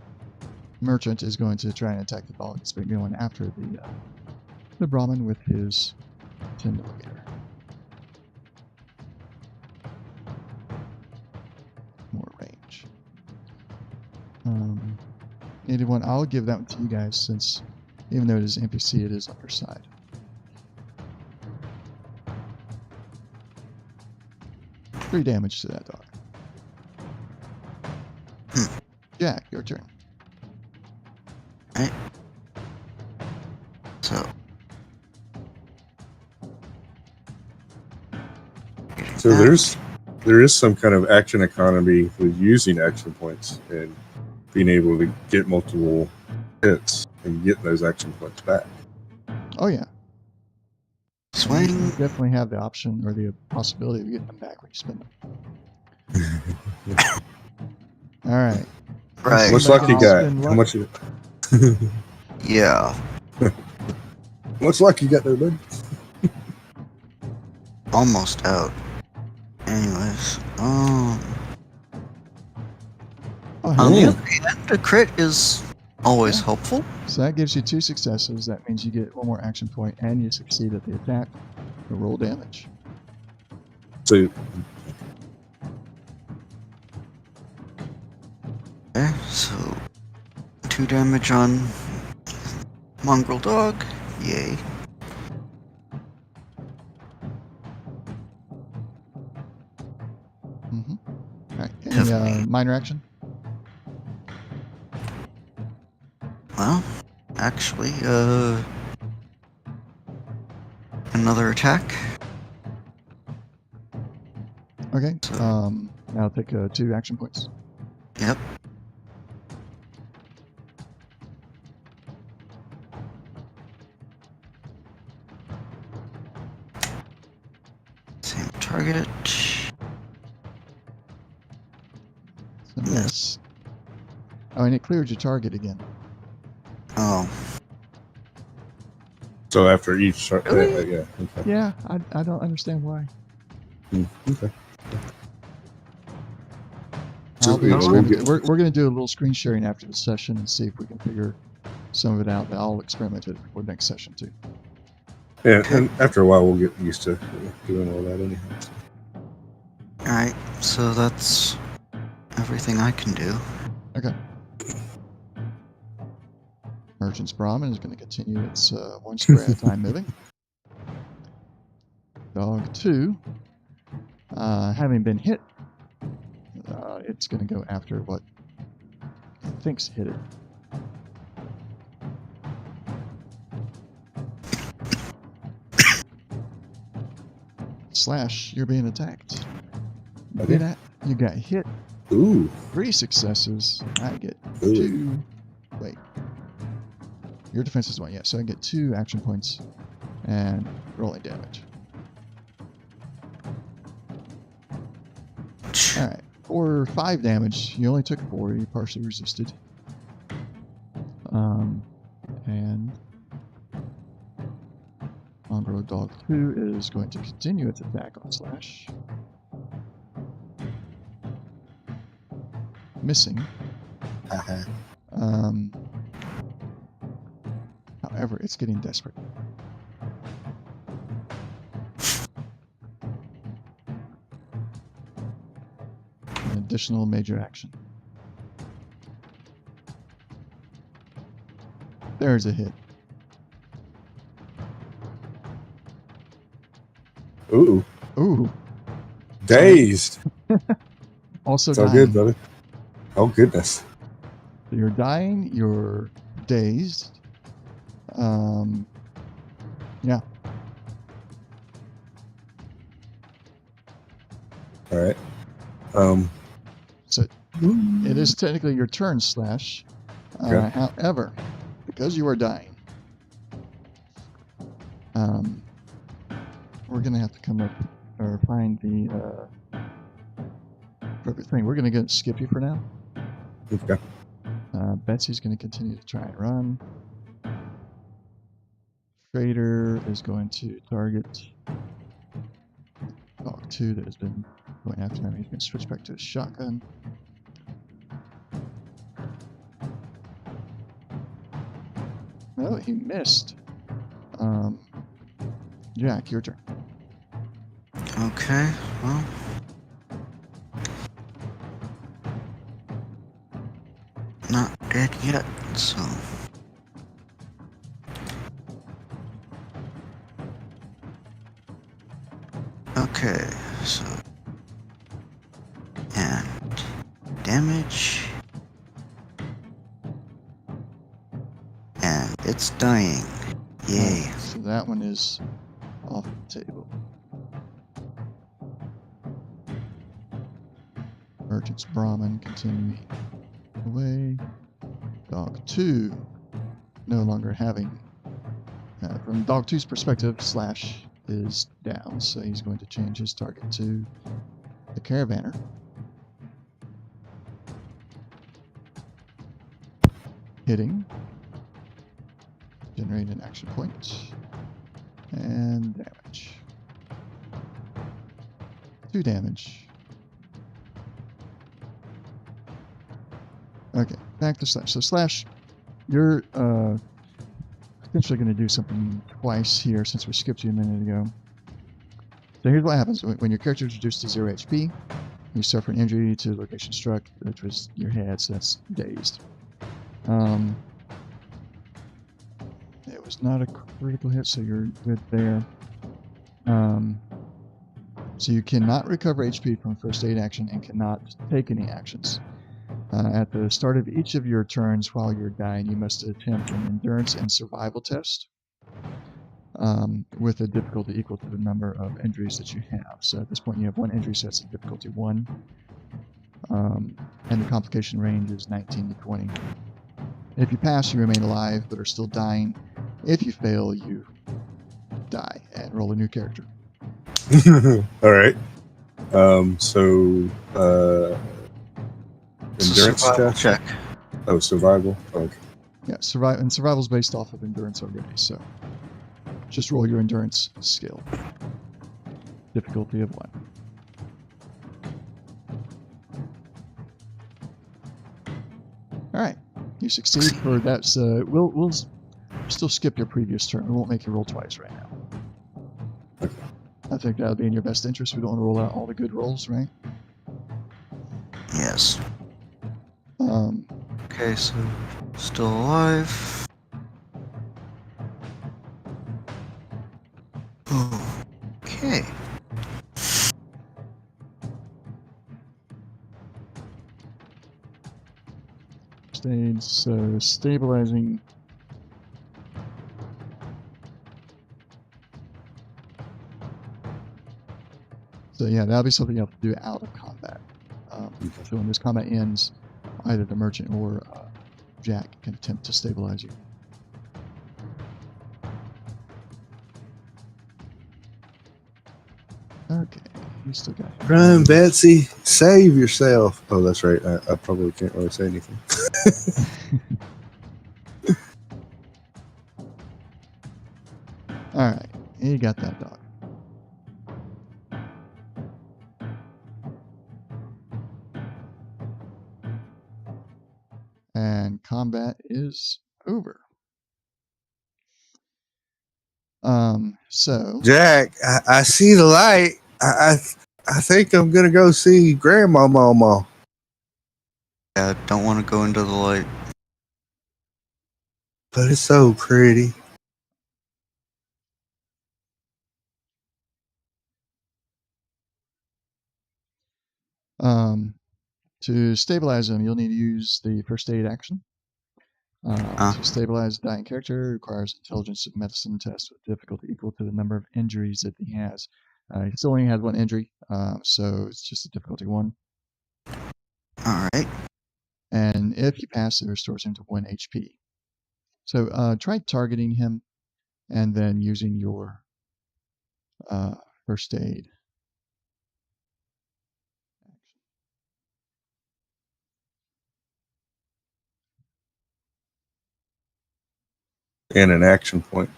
merchant is going to try and attack the dog that's been going after the Brahmin with his 10mm. More range. Anyone, I'll give that one to you guys since even though it is NPC, it is on your side. Three damage to that dog. Jack, your turn. Right. So there is some kind of action economy with using action points and being able to get multiple hits and get those action points back. Oh yeah. swing. You definitely have the option or the possibility of getting them back when you spend them. All right. Right. What's luck you got? Spend How luck. much? Yeah. What's luck you got there, bud? Almost out. Anyways, Oh, on the hey. other hand, a crit is always helpful. So that gives you 2 successes. That means you get 1 more action point and you succeed at the attack. So roll damage. So Okay, so 2 damage on mongrel dog. Yay. Mm-hmm. All right. Any minor action? Well, actually, another attack. Okay. So- Now take 2 action points. Yep. Same target. So miss. Oh, and it cleared your target again. Oh, so after each, Really? yeah. Okay. Yeah, I don't understand why. Okay. I'll do we'll experiment. get- We're going to do a little screen sharing after the session and see if we can figure some of it out. But I'll experiment it for next session too. Yeah, and after a while we'll get used to doing all that anyhow. alright. So that's everything I can do. Okay. Merchant's Brahmin is going to continue its 1 square at a time moving. Dog 2, having been hit, it's going to go after what it thinks hit it. Slash, you're being attacked. Okay. You got hit Ooh. 3 successes. I get Ooh. 2. Wait. Your defense is 1, yeah. So I get 2 action points and rolling damage. All right. For 5 damage, you only took 4. You partially resisted. And Mongrel Dog 2 is going to continue its attack on Slash. Missing. Uh-huh. However, it's getting desperate. An additional major action. There's a hit. Ooh. Ooh. Dazed. Also It's all dying. good, brother. Oh, goodness. So you're dying, you're dazed. Yeah. All right. So it is technically your turn, Slash. Okay. However, because you are dying, we're going to have to come up or find the appropriate thing. We're going to skip you for now. Okay. Betsy's going to continue to try and run. Trader is going to target Dog 2 that has been going after him. He's going to switch back to his shotgun. Oh, he missed. Jack, your turn. Okay, well. Not dead yet, so. Okay, so. And damage. And it's dying. Yay. So that one is off the table. Merchant's Brahmin continuing away. Dog 2 no longer having. From Dog 2's perspective, Slash is down, so he's going to change his target to the Caravaner. Hitting. Generate an action point. And damage. 2 damage. Okay, back to Slash. So Slash, you're potentially going to do something twice here since we skipped you a minute ago. So here's what happens. When your character is reduced to 0 HP, you suffer an injury to the location struck, which was your head, so that's dazed. It was not a critical hit, so you're good there. So you cannot recover HP from first aid action and cannot take any actions. At the start of each of your turns while you're dying, you must attempt an endurance and survival test with a difficulty equal to the number of injuries that you have. So at this point, you have 1 injury, so that's a difficulty 1. And the complication range is 19 to 20. If you pass, you remain alive but are still dying. If you fail, you die and roll a new character. All right. Endurance survival test? check. Oh, survival. Okay. Yeah, survival's based off of endurance already, so just roll your endurance skill. Difficulty of 1. All right, you succeed for that. We'll still skip your previous turn. We won't make you roll twice right now. Okay. I think that'll be in your best interest. We don't want to roll out all the good rolls, right? Yes. Okay, so still alive. Okay. Stage, so stabilizing. So yeah, that'll be something you have to do out of combat. So when this combat ends, either the merchant or Jack can attempt to stabilize you. Okay, you still got it. Run, Betsy, save yourself. Oh, that's right. I probably can't really say anything. All right, you got that dog. And combat is over. So Jack, I see the light. I think I'm gonna go see Grandma Mama. Yeah, don't want to go into the light. But it's so pretty. to stabilize them, you'll need to use the first aid action. To stabilize a dying character requires intelligence of medicine test with difficulty equal to the number of injuries that he has. He still only has one injury, so it's just a difficulty 1. All right. And if you pass, it restores him to 1 HP. So try targeting him and then using your first aid. And an action point.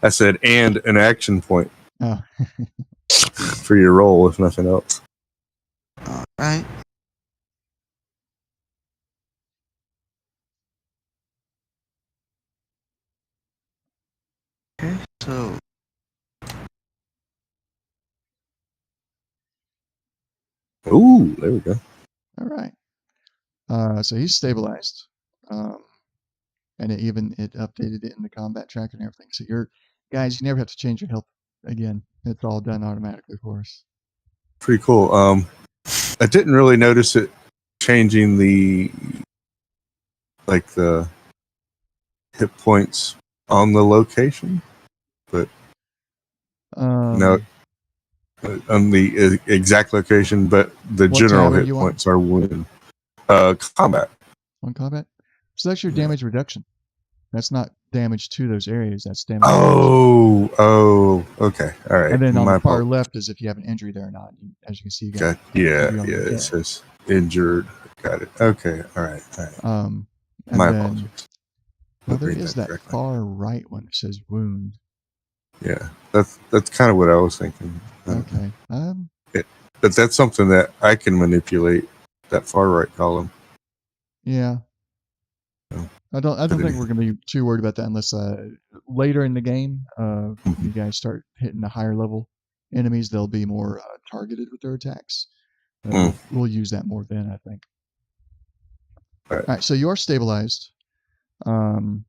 I said, and an action point. Oh. For your roll, if nothing else. All right. Okay, so Ooh, there we go. All right. So he's stabilized. And it updated it in the combat tracker and everything. So guys, you never have to change your health again. It's all done automatically for us. Pretty cool. I didn't really notice it changing the hit points on the location, but no, on the exact location, but the general hit points are when combat. On combat? So that's your damage reduction. That's not damage to those areas. That's damage. Oh, okay. All right. And then on the far left is if you have an injury there or not. As you can see, you got it says injured. Got it. Okay. All right. My apologies. Well, there is that far right one that says wound. Yeah, that's kind of what I was thinking. Okay. But that's something that I can manipulate. That far right column. Yeah. I don't think we're going to be too worried about that unless later in the game, you guys start hitting the higher level enemies. They'll be more targeted with their attacks. We'll use that more then, I think. All right. So you are stabilized, and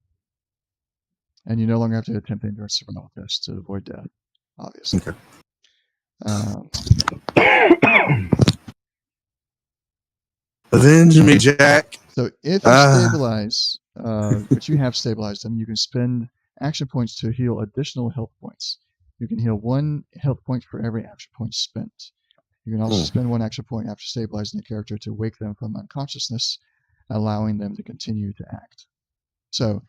you no longer have to attempt any survival tests to avoid death, obviously. Okay. Avenge me, Jack. So if you stabilize, but you have stabilized them, you can spend action points to heal additional health points. You can heal 1 health point for every action point spent. You can also spend 1 action point after stabilizing the character to wake them from unconsciousness, allowing them to continue to act. So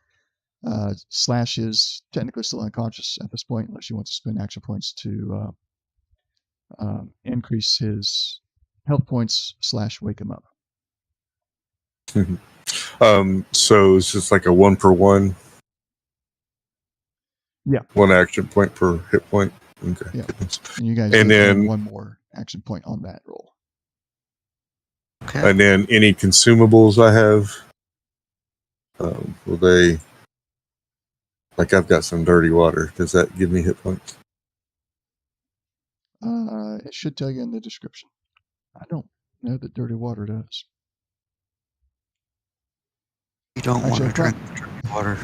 Slash is technically still unconscious at this point, unless you want to spend action points to increase his health points / wake him up. So it's just like a 1 per 1. Yeah. 1 action point per hit point. Okay. Yeah. And you guys then 1 more action point on that roll. Okay. And then any consumables I have, will they? Like I've got some dirty water. Does that give me hit points? It should tell you in the description. I don't know that dirty water does. You don't want to drink dirty water.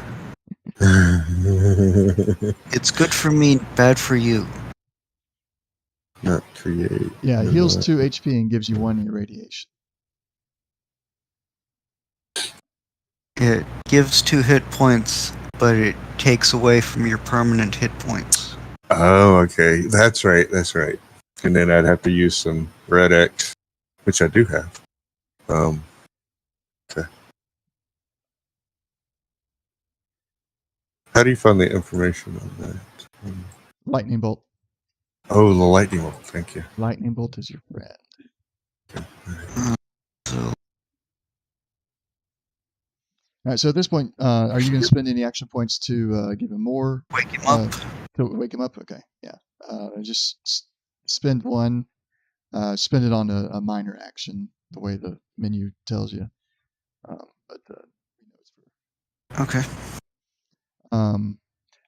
It's good for me, bad for you. Not create. Yeah, it heals 2 HP and gives you 1 irradiation. It gives 2 hit points, but it takes away from your permanent hit points. Oh, okay. That's right. That's right. And then I'd have to use some Red X, which I do have. Okay. How do you find the information on that? Lightning bolt. Oh, the lightning bolt. Thank you. Lightning bolt is your friend. Okay. So All right. So at this point, are you going to spend any action points to give him more? wake him up. To wake him up? Okay. Yeah. Just spend one. Spend it on a minor action, the way the menu tells you. But we know it's for. Okay. And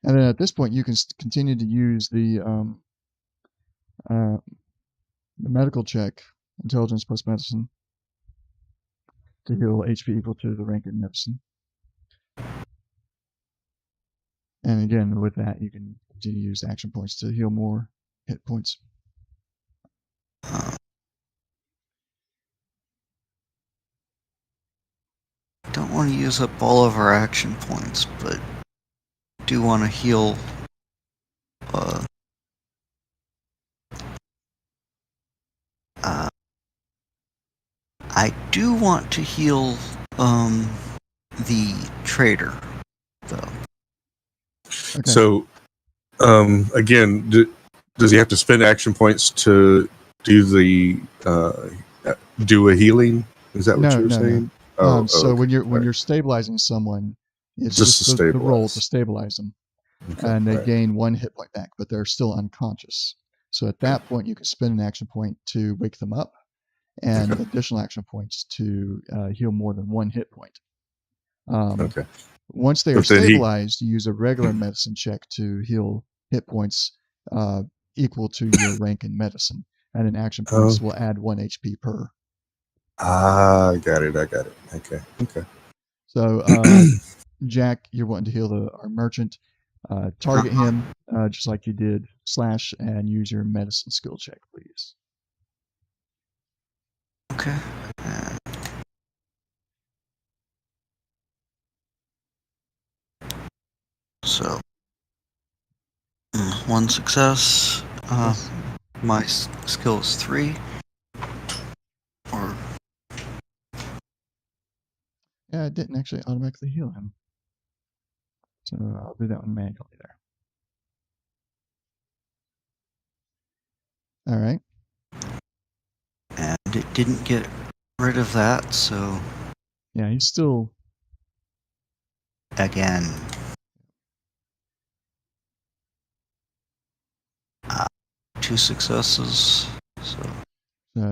then at this point, you can continue to use uh, the medical check, intelligence plus medicine, to heal HP equal to the rank in medicine. And again, with that, you can continue to use action points to heal more hit points. Don't want to use up all of our action points, but do want to heal. I do want to heal the trader, though. Okay. So, again, does he have to spend action points to do the do a healing? Is that what you were saying? No. So okay. when you're stabilizing someone, it's Just just to the roll to stabilize. stabilize them, Okay, and they right. gain 1 hit point back, but they're still unconscious. So at that point, you can spend an action point to wake them up, and Okay. additional action points to heal more than 1 hit point. Okay. Once they are But then stabilized, you use a regular medicine check to heal hit points equal to your rank in medicine, and then action points will add 1 HP per. I got it. Okay. So, Jack, you're wanting to heal our merchant. Target him just like you did slash and use your medicine skill check, please. Okay. So, 1 success. Yes. My skill is 3. Or Yeah, it didn't actually automatically heal him. So I'll do that one manually there. All right. and it didn't get rid of that, so Yeah, he's still. again. 2 successes. So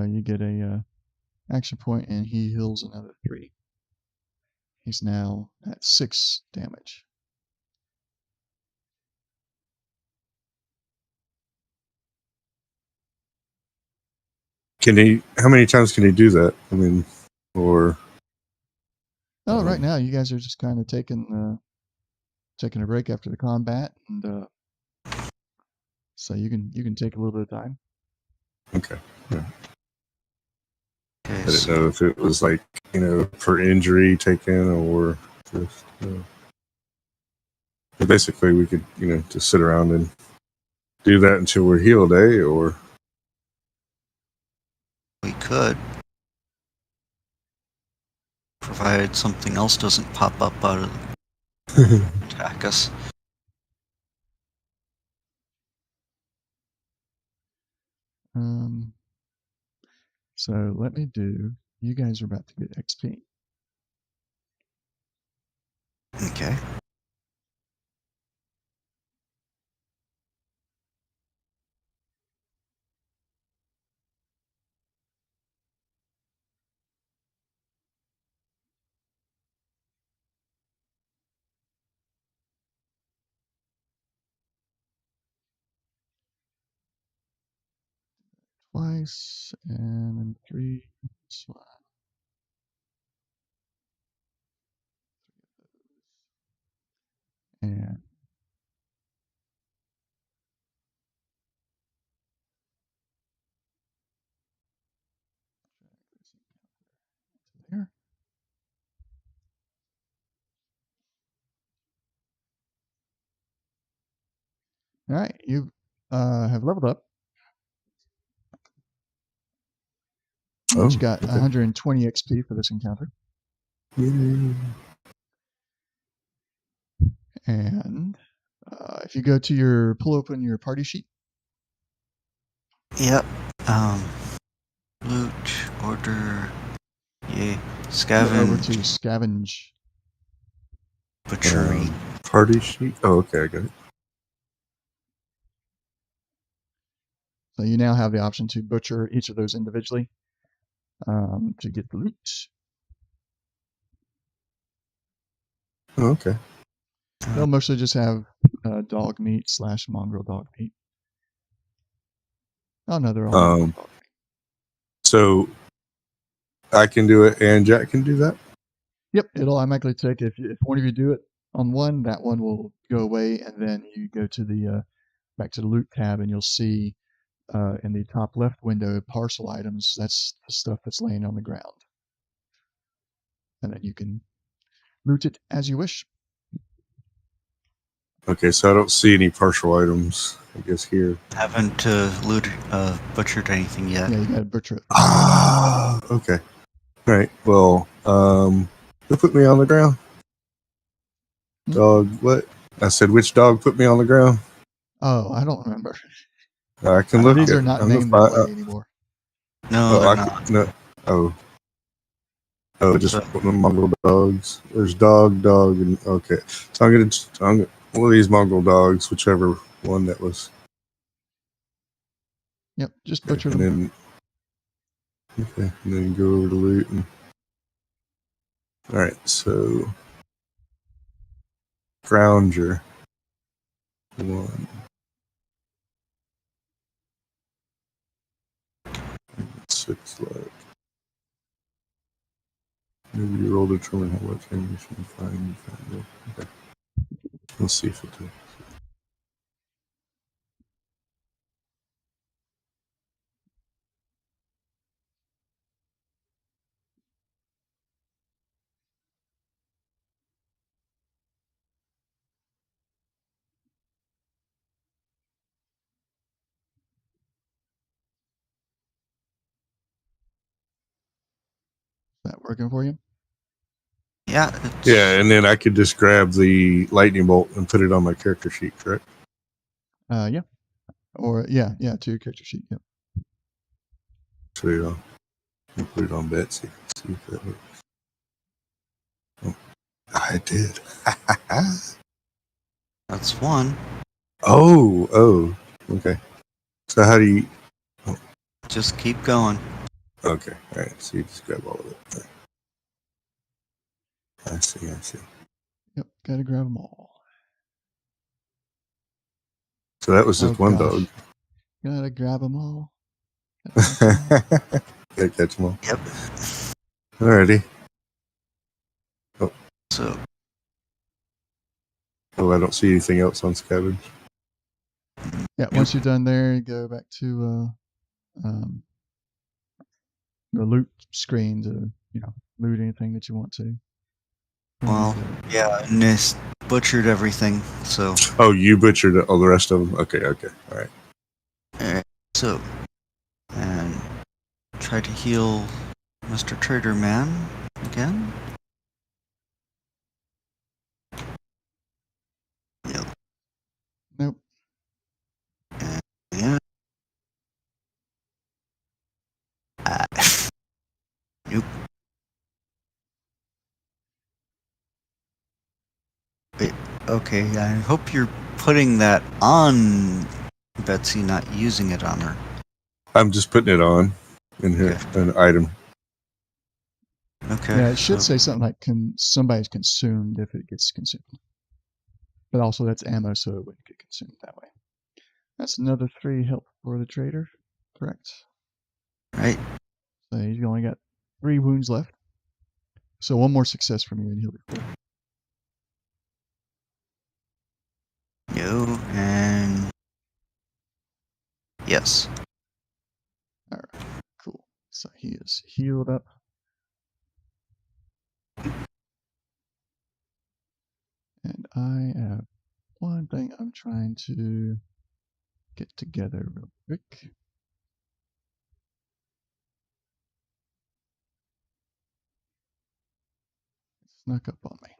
you get a action point, and he heals another 3. He's now at 6 damage. Can he? How many times can he do that? I mean, or Oh, right now you guys are just kind of taking a break after the combat, and so you can take a little bit of time. okay. Yeah. Okay, I didn't know if it was like for injury taken or just. But basically, we could just sit around and do that until we're healed, or we could, provided something else doesn't pop up out of attack us. So let me do. You guys are about to get XP. Okay. Twice and then 3. Swap. And there. All right, have leveled up. Oh, Each got okay. 120 XP for this encounter. Yay. And if you go to pull open your party sheet. Yep. Loot, order, yay, Go over scavenge, to scavenge. butchery. Party sheet. Oh, okay, I got it. So you now have the option to butcher each of those individually to get the loot. Oh, okay. They'll mostly just have dog meat / mongrel dog meat. Oh no, they're all mongrel dog meat. So I can do it, and Jack can do that. Yep, it'll automatically take if one of you do it on one, that one will go away, and then you go to the back to the loot tab, and you'll see in the top left window parcel items. That's the stuff that's laying on the ground, and then you can loot it as you wish. Okay, so I don't see any partial items, I guess, here. Haven't butchered anything yet. Yeah, you got to butcher it. Ah, okay. All right. Well, who put me on the ground? Dog. What? I said, which dog put me on the ground? Oh, I don't remember. I can look These at. are not I'm named that way anymore. No, oh, they're I not. can, no. Oh, just So- put the mongrel dogs. There's dog, and okay. So I'm gonna one of these mongrel dogs, whichever one that was. Yep, just Okay, butcher and them. then go over to loot. All right, so Grounger. One. Six like. Maybe you roll to determine how much ammunition you find. Okay. Let's see if it does. Is that working for you? Yeah. Yeah, and then I could just grab the lightning bolt and put it on my character sheet, correct? Yeah. Or to your character sheet. Yep. So I'll put it on Betsy. See if that works. Oh, I did. That's one. Oh, okay. So how do you? Just keep going. Okay, all right. So you just grab all of it. All right. I see. Yep. Gotta grab them all. So that was just one gosh. dog. Gotta grab them all. Gotta catch 'em all. Gotta catch them all. Yep. Alrighty. So Oh, I don't see anything else on scavenge. Yeah. Once you're done there, you go back to the loot screen to loot anything that you want to. well, yeah, and this butchered everything. So Oh, you butchered all the rest of them. Okay, all right. alright. So and try to heal Mr. Trader Man again. Yep. Nope. Yeah. Nope. Wait, okay, I hope you're putting that on Betsy, not using it on her. I'm just putting it on in here, an item. Okay. Yeah, it should say something like somebody's consumed if it gets consumed. But also that's ammo, so it wouldn't get consumed that way. That's another 3 health for the trader, correct? Right. So he's only got 3 wounds left. So one more success from you and he'll be full. No, and yes. Alright, cool. So he is healed up. And I have one thing I'm trying to get together real quick. Snuck up on me.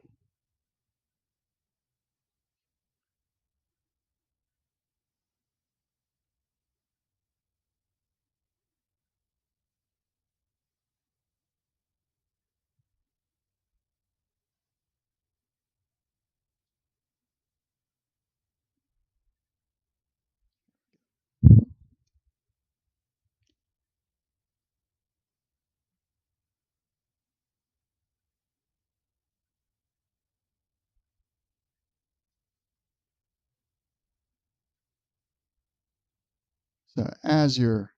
So as you're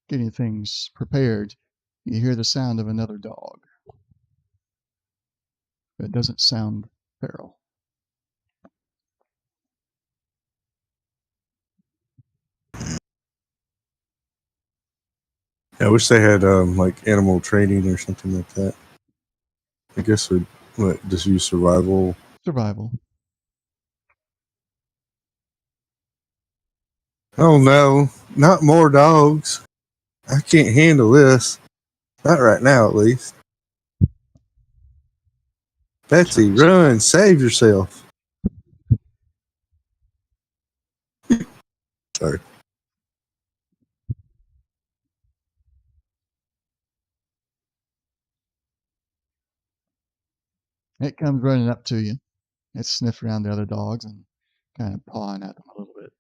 getting things prepared, you hear the sound of another dog. But it doesn't sound feral. I wish they had like animal training or something like that. I guess we'd just use survival. Survival. Oh no, not more dogs. I can't handle this. Not right now, at least. Betsy, run! Save yourself. Sorry. It comes running up to you. It sniffs around the other dogs and kind of pawing at them a little bit.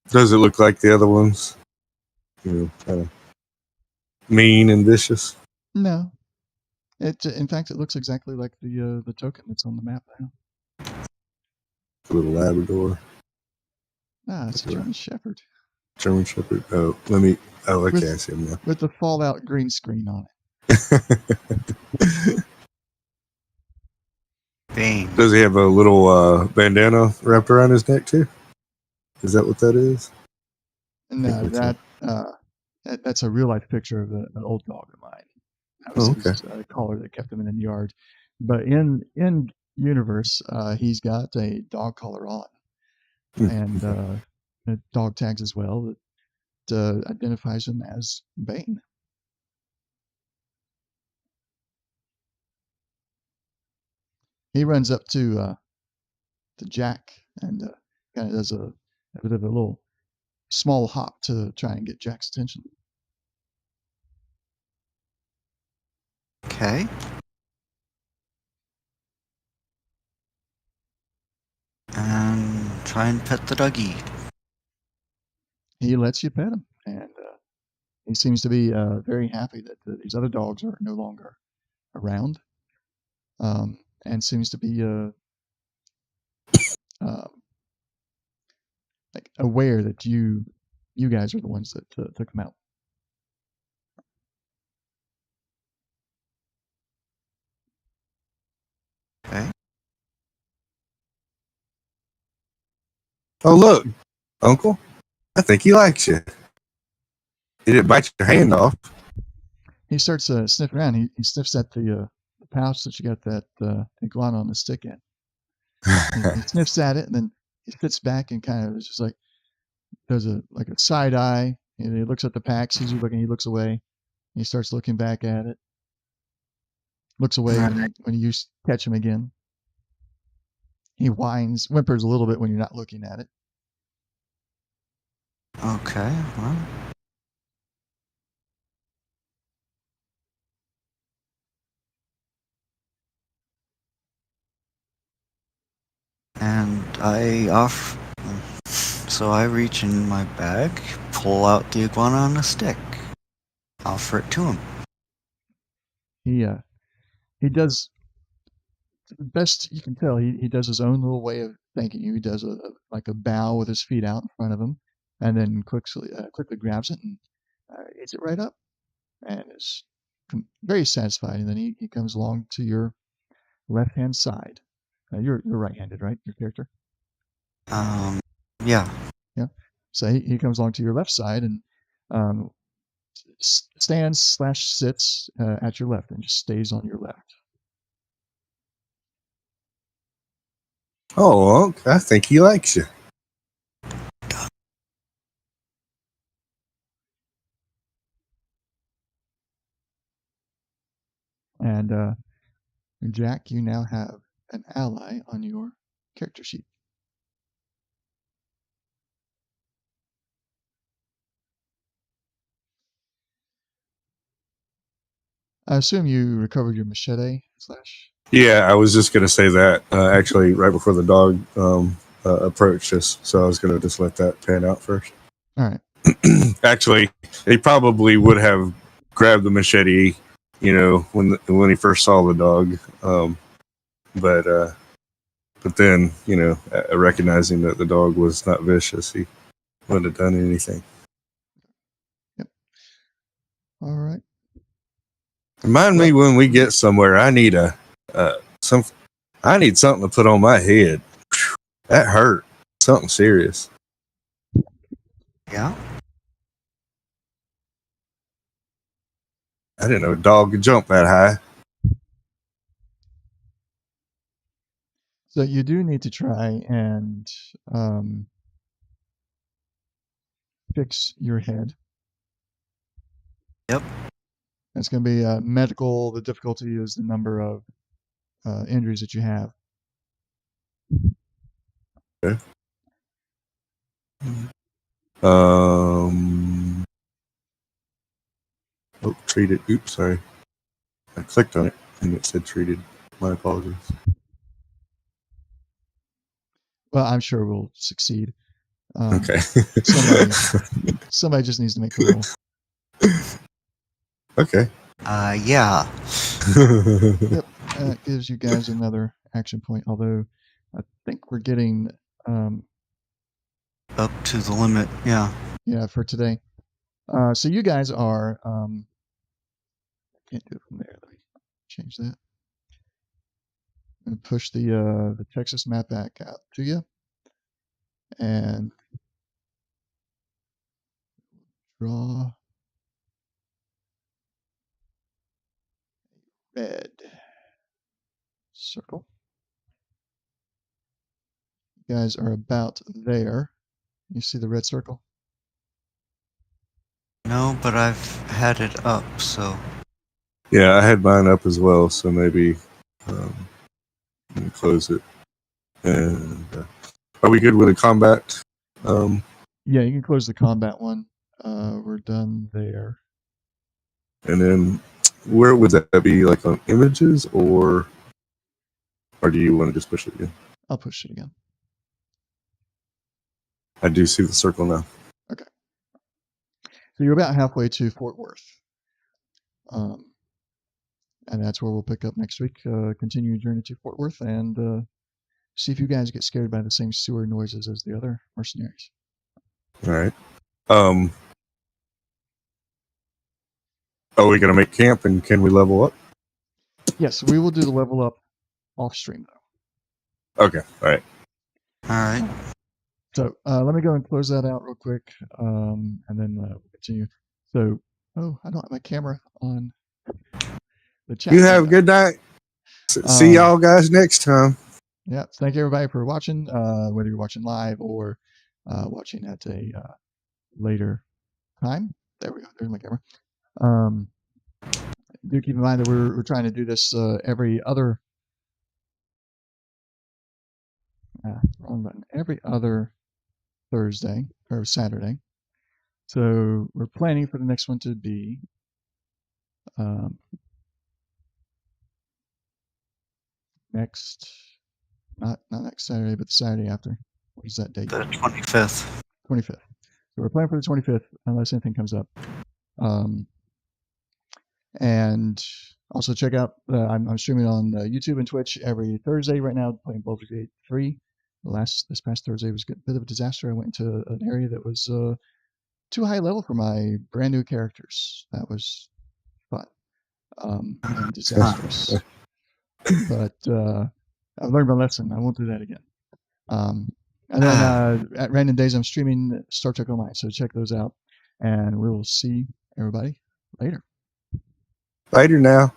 Does it look like the other ones? You know, kind of mean and vicious. No. In fact, it looks exactly like the token that's on the map now. Little Labrador. Ah, it's a German Shepherd. German Shepherd. Oh, let me. Oh, I can't see him now. With the Fallout green screen on it. Bane. Does he have a little bandana wrapped around his neck too? Is that what that is? No, that's a real life picture of an old dog of mine. That was his collar that kept him in the yard. But in universe, he's got a dog collar on and dog tags as well that identifies him as Bane. He runs up to Jack and kind of does a bit of a little small hop to try and get Jack's attention. Okay. And try and pet the doggy. He lets you pet him, and he seems to be very happy that these other dogs are no longer around, and seems to be like aware that you guys are the ones that took him out. Okay. Oh, look, Uncle. I think he likes you. He didn't bite your hand off. He starts sniffing around. He sniffs at the pouch that you got that iguana on the stick in. He sniffs at it, and then he sits back and kind of is just like does a side eye. And he looks at the pack, sees you looking. He looks away. He starts looking back at it. Looks away when you catch him again. He whimpers a little bit when you're not looking at it. Okay, well. And so I reach in my bag, pull out the iguana on a stick, offer it to him. He does the best you can tell. He does his own little way of thanking you. He does a bow with his feet out in front of him, and then quickly grabs it and eats it right up, and is very satisfied. And then he comes along to your left hand side. You're right-handed, right? Your character. Yeah. Yeah. So he comes along to your left side and stands/sits at your left and just stays on your left. Oh, Unc, I think he likes you. And Jack, you now have an ally on your character sheet. I assume you recovered your machete slash. Yeah, I was just going to say that actually right before the dog approached us. So I was going to just let that pan out first. All right. Actually, he probably would have grabbed the machete, when he first saw the dog. But then, recognizing that the dog was not vicious, he wouldn't have done anything. Yep. All right. Remind me when we get somewhere. I need something to put on my head. That hurt. Something serious. Yeah. I didn't know a dog could jump that high. So you do need to try and fix your head. Yep. It's going to be medical. The difficulty is the number of injuries that you have. Okay. Treated. Oops, sorry. I clicked on it and it said treated. My apologies. Well, I'm sure we'll succeed. Okay. Somebody just needs to make the roll. Okay. Yeah. Yep. That gives you guys another action point. Although I think we're getting Up to the limit. Yeah. Yeah, for today. So you guys are. Can't do it from there. Let me change that. And push the Texas map back out to you, and draw red circle. You guys are about there. You see the red circle? No, but I've had it up, so. Yeah, I had mine up as well, so maybe let me close it. And are we good with the combat? Yeah, you can close the combat one. We're done there. And then where would that be? Like on images, or do you want to just push it again? I'll push it again. I do see the circle now. Okay. So you're about halfway to Fort Worth. And that's where we'll pick up next week. Continue your journey to Fort Worth and see if you guys get scared by the same sewer noises as the other mercenaries. All right. Are we going to make camp, and can we level up? Yes, we will do the level up off stream though. Okay. All right. All right. So let me go and close that out real quick, and then we'll continue. So, I don't have my camera on the chat. You have a good night. See y'all guys next time. Yeah. Thank you everybody for watching, whether you're watching live or watching at a later time. There we go. There's my camera. Do keep in mind that we're trying to do this every other wrong button, every other Thursday or Saturday. So we're planning for the next one to be not next Saturday, but the Saturday after. What is that date? The 25th. 25th. So we're planning for the 25th, unless anything comes up. And also check out, I'm streaming on YouTube and Twitch every Thursday right now, playing Baldur's Gate 3. This past Thursday was a bit of a disaster. I went into an area that was too high level for my brand new characters. That was fun and disastrous. But I've learned my lesson. I won't do that again. And then at random days, I'm streaming Star Trek Online. So check those out. And we will see everybody later. Later now.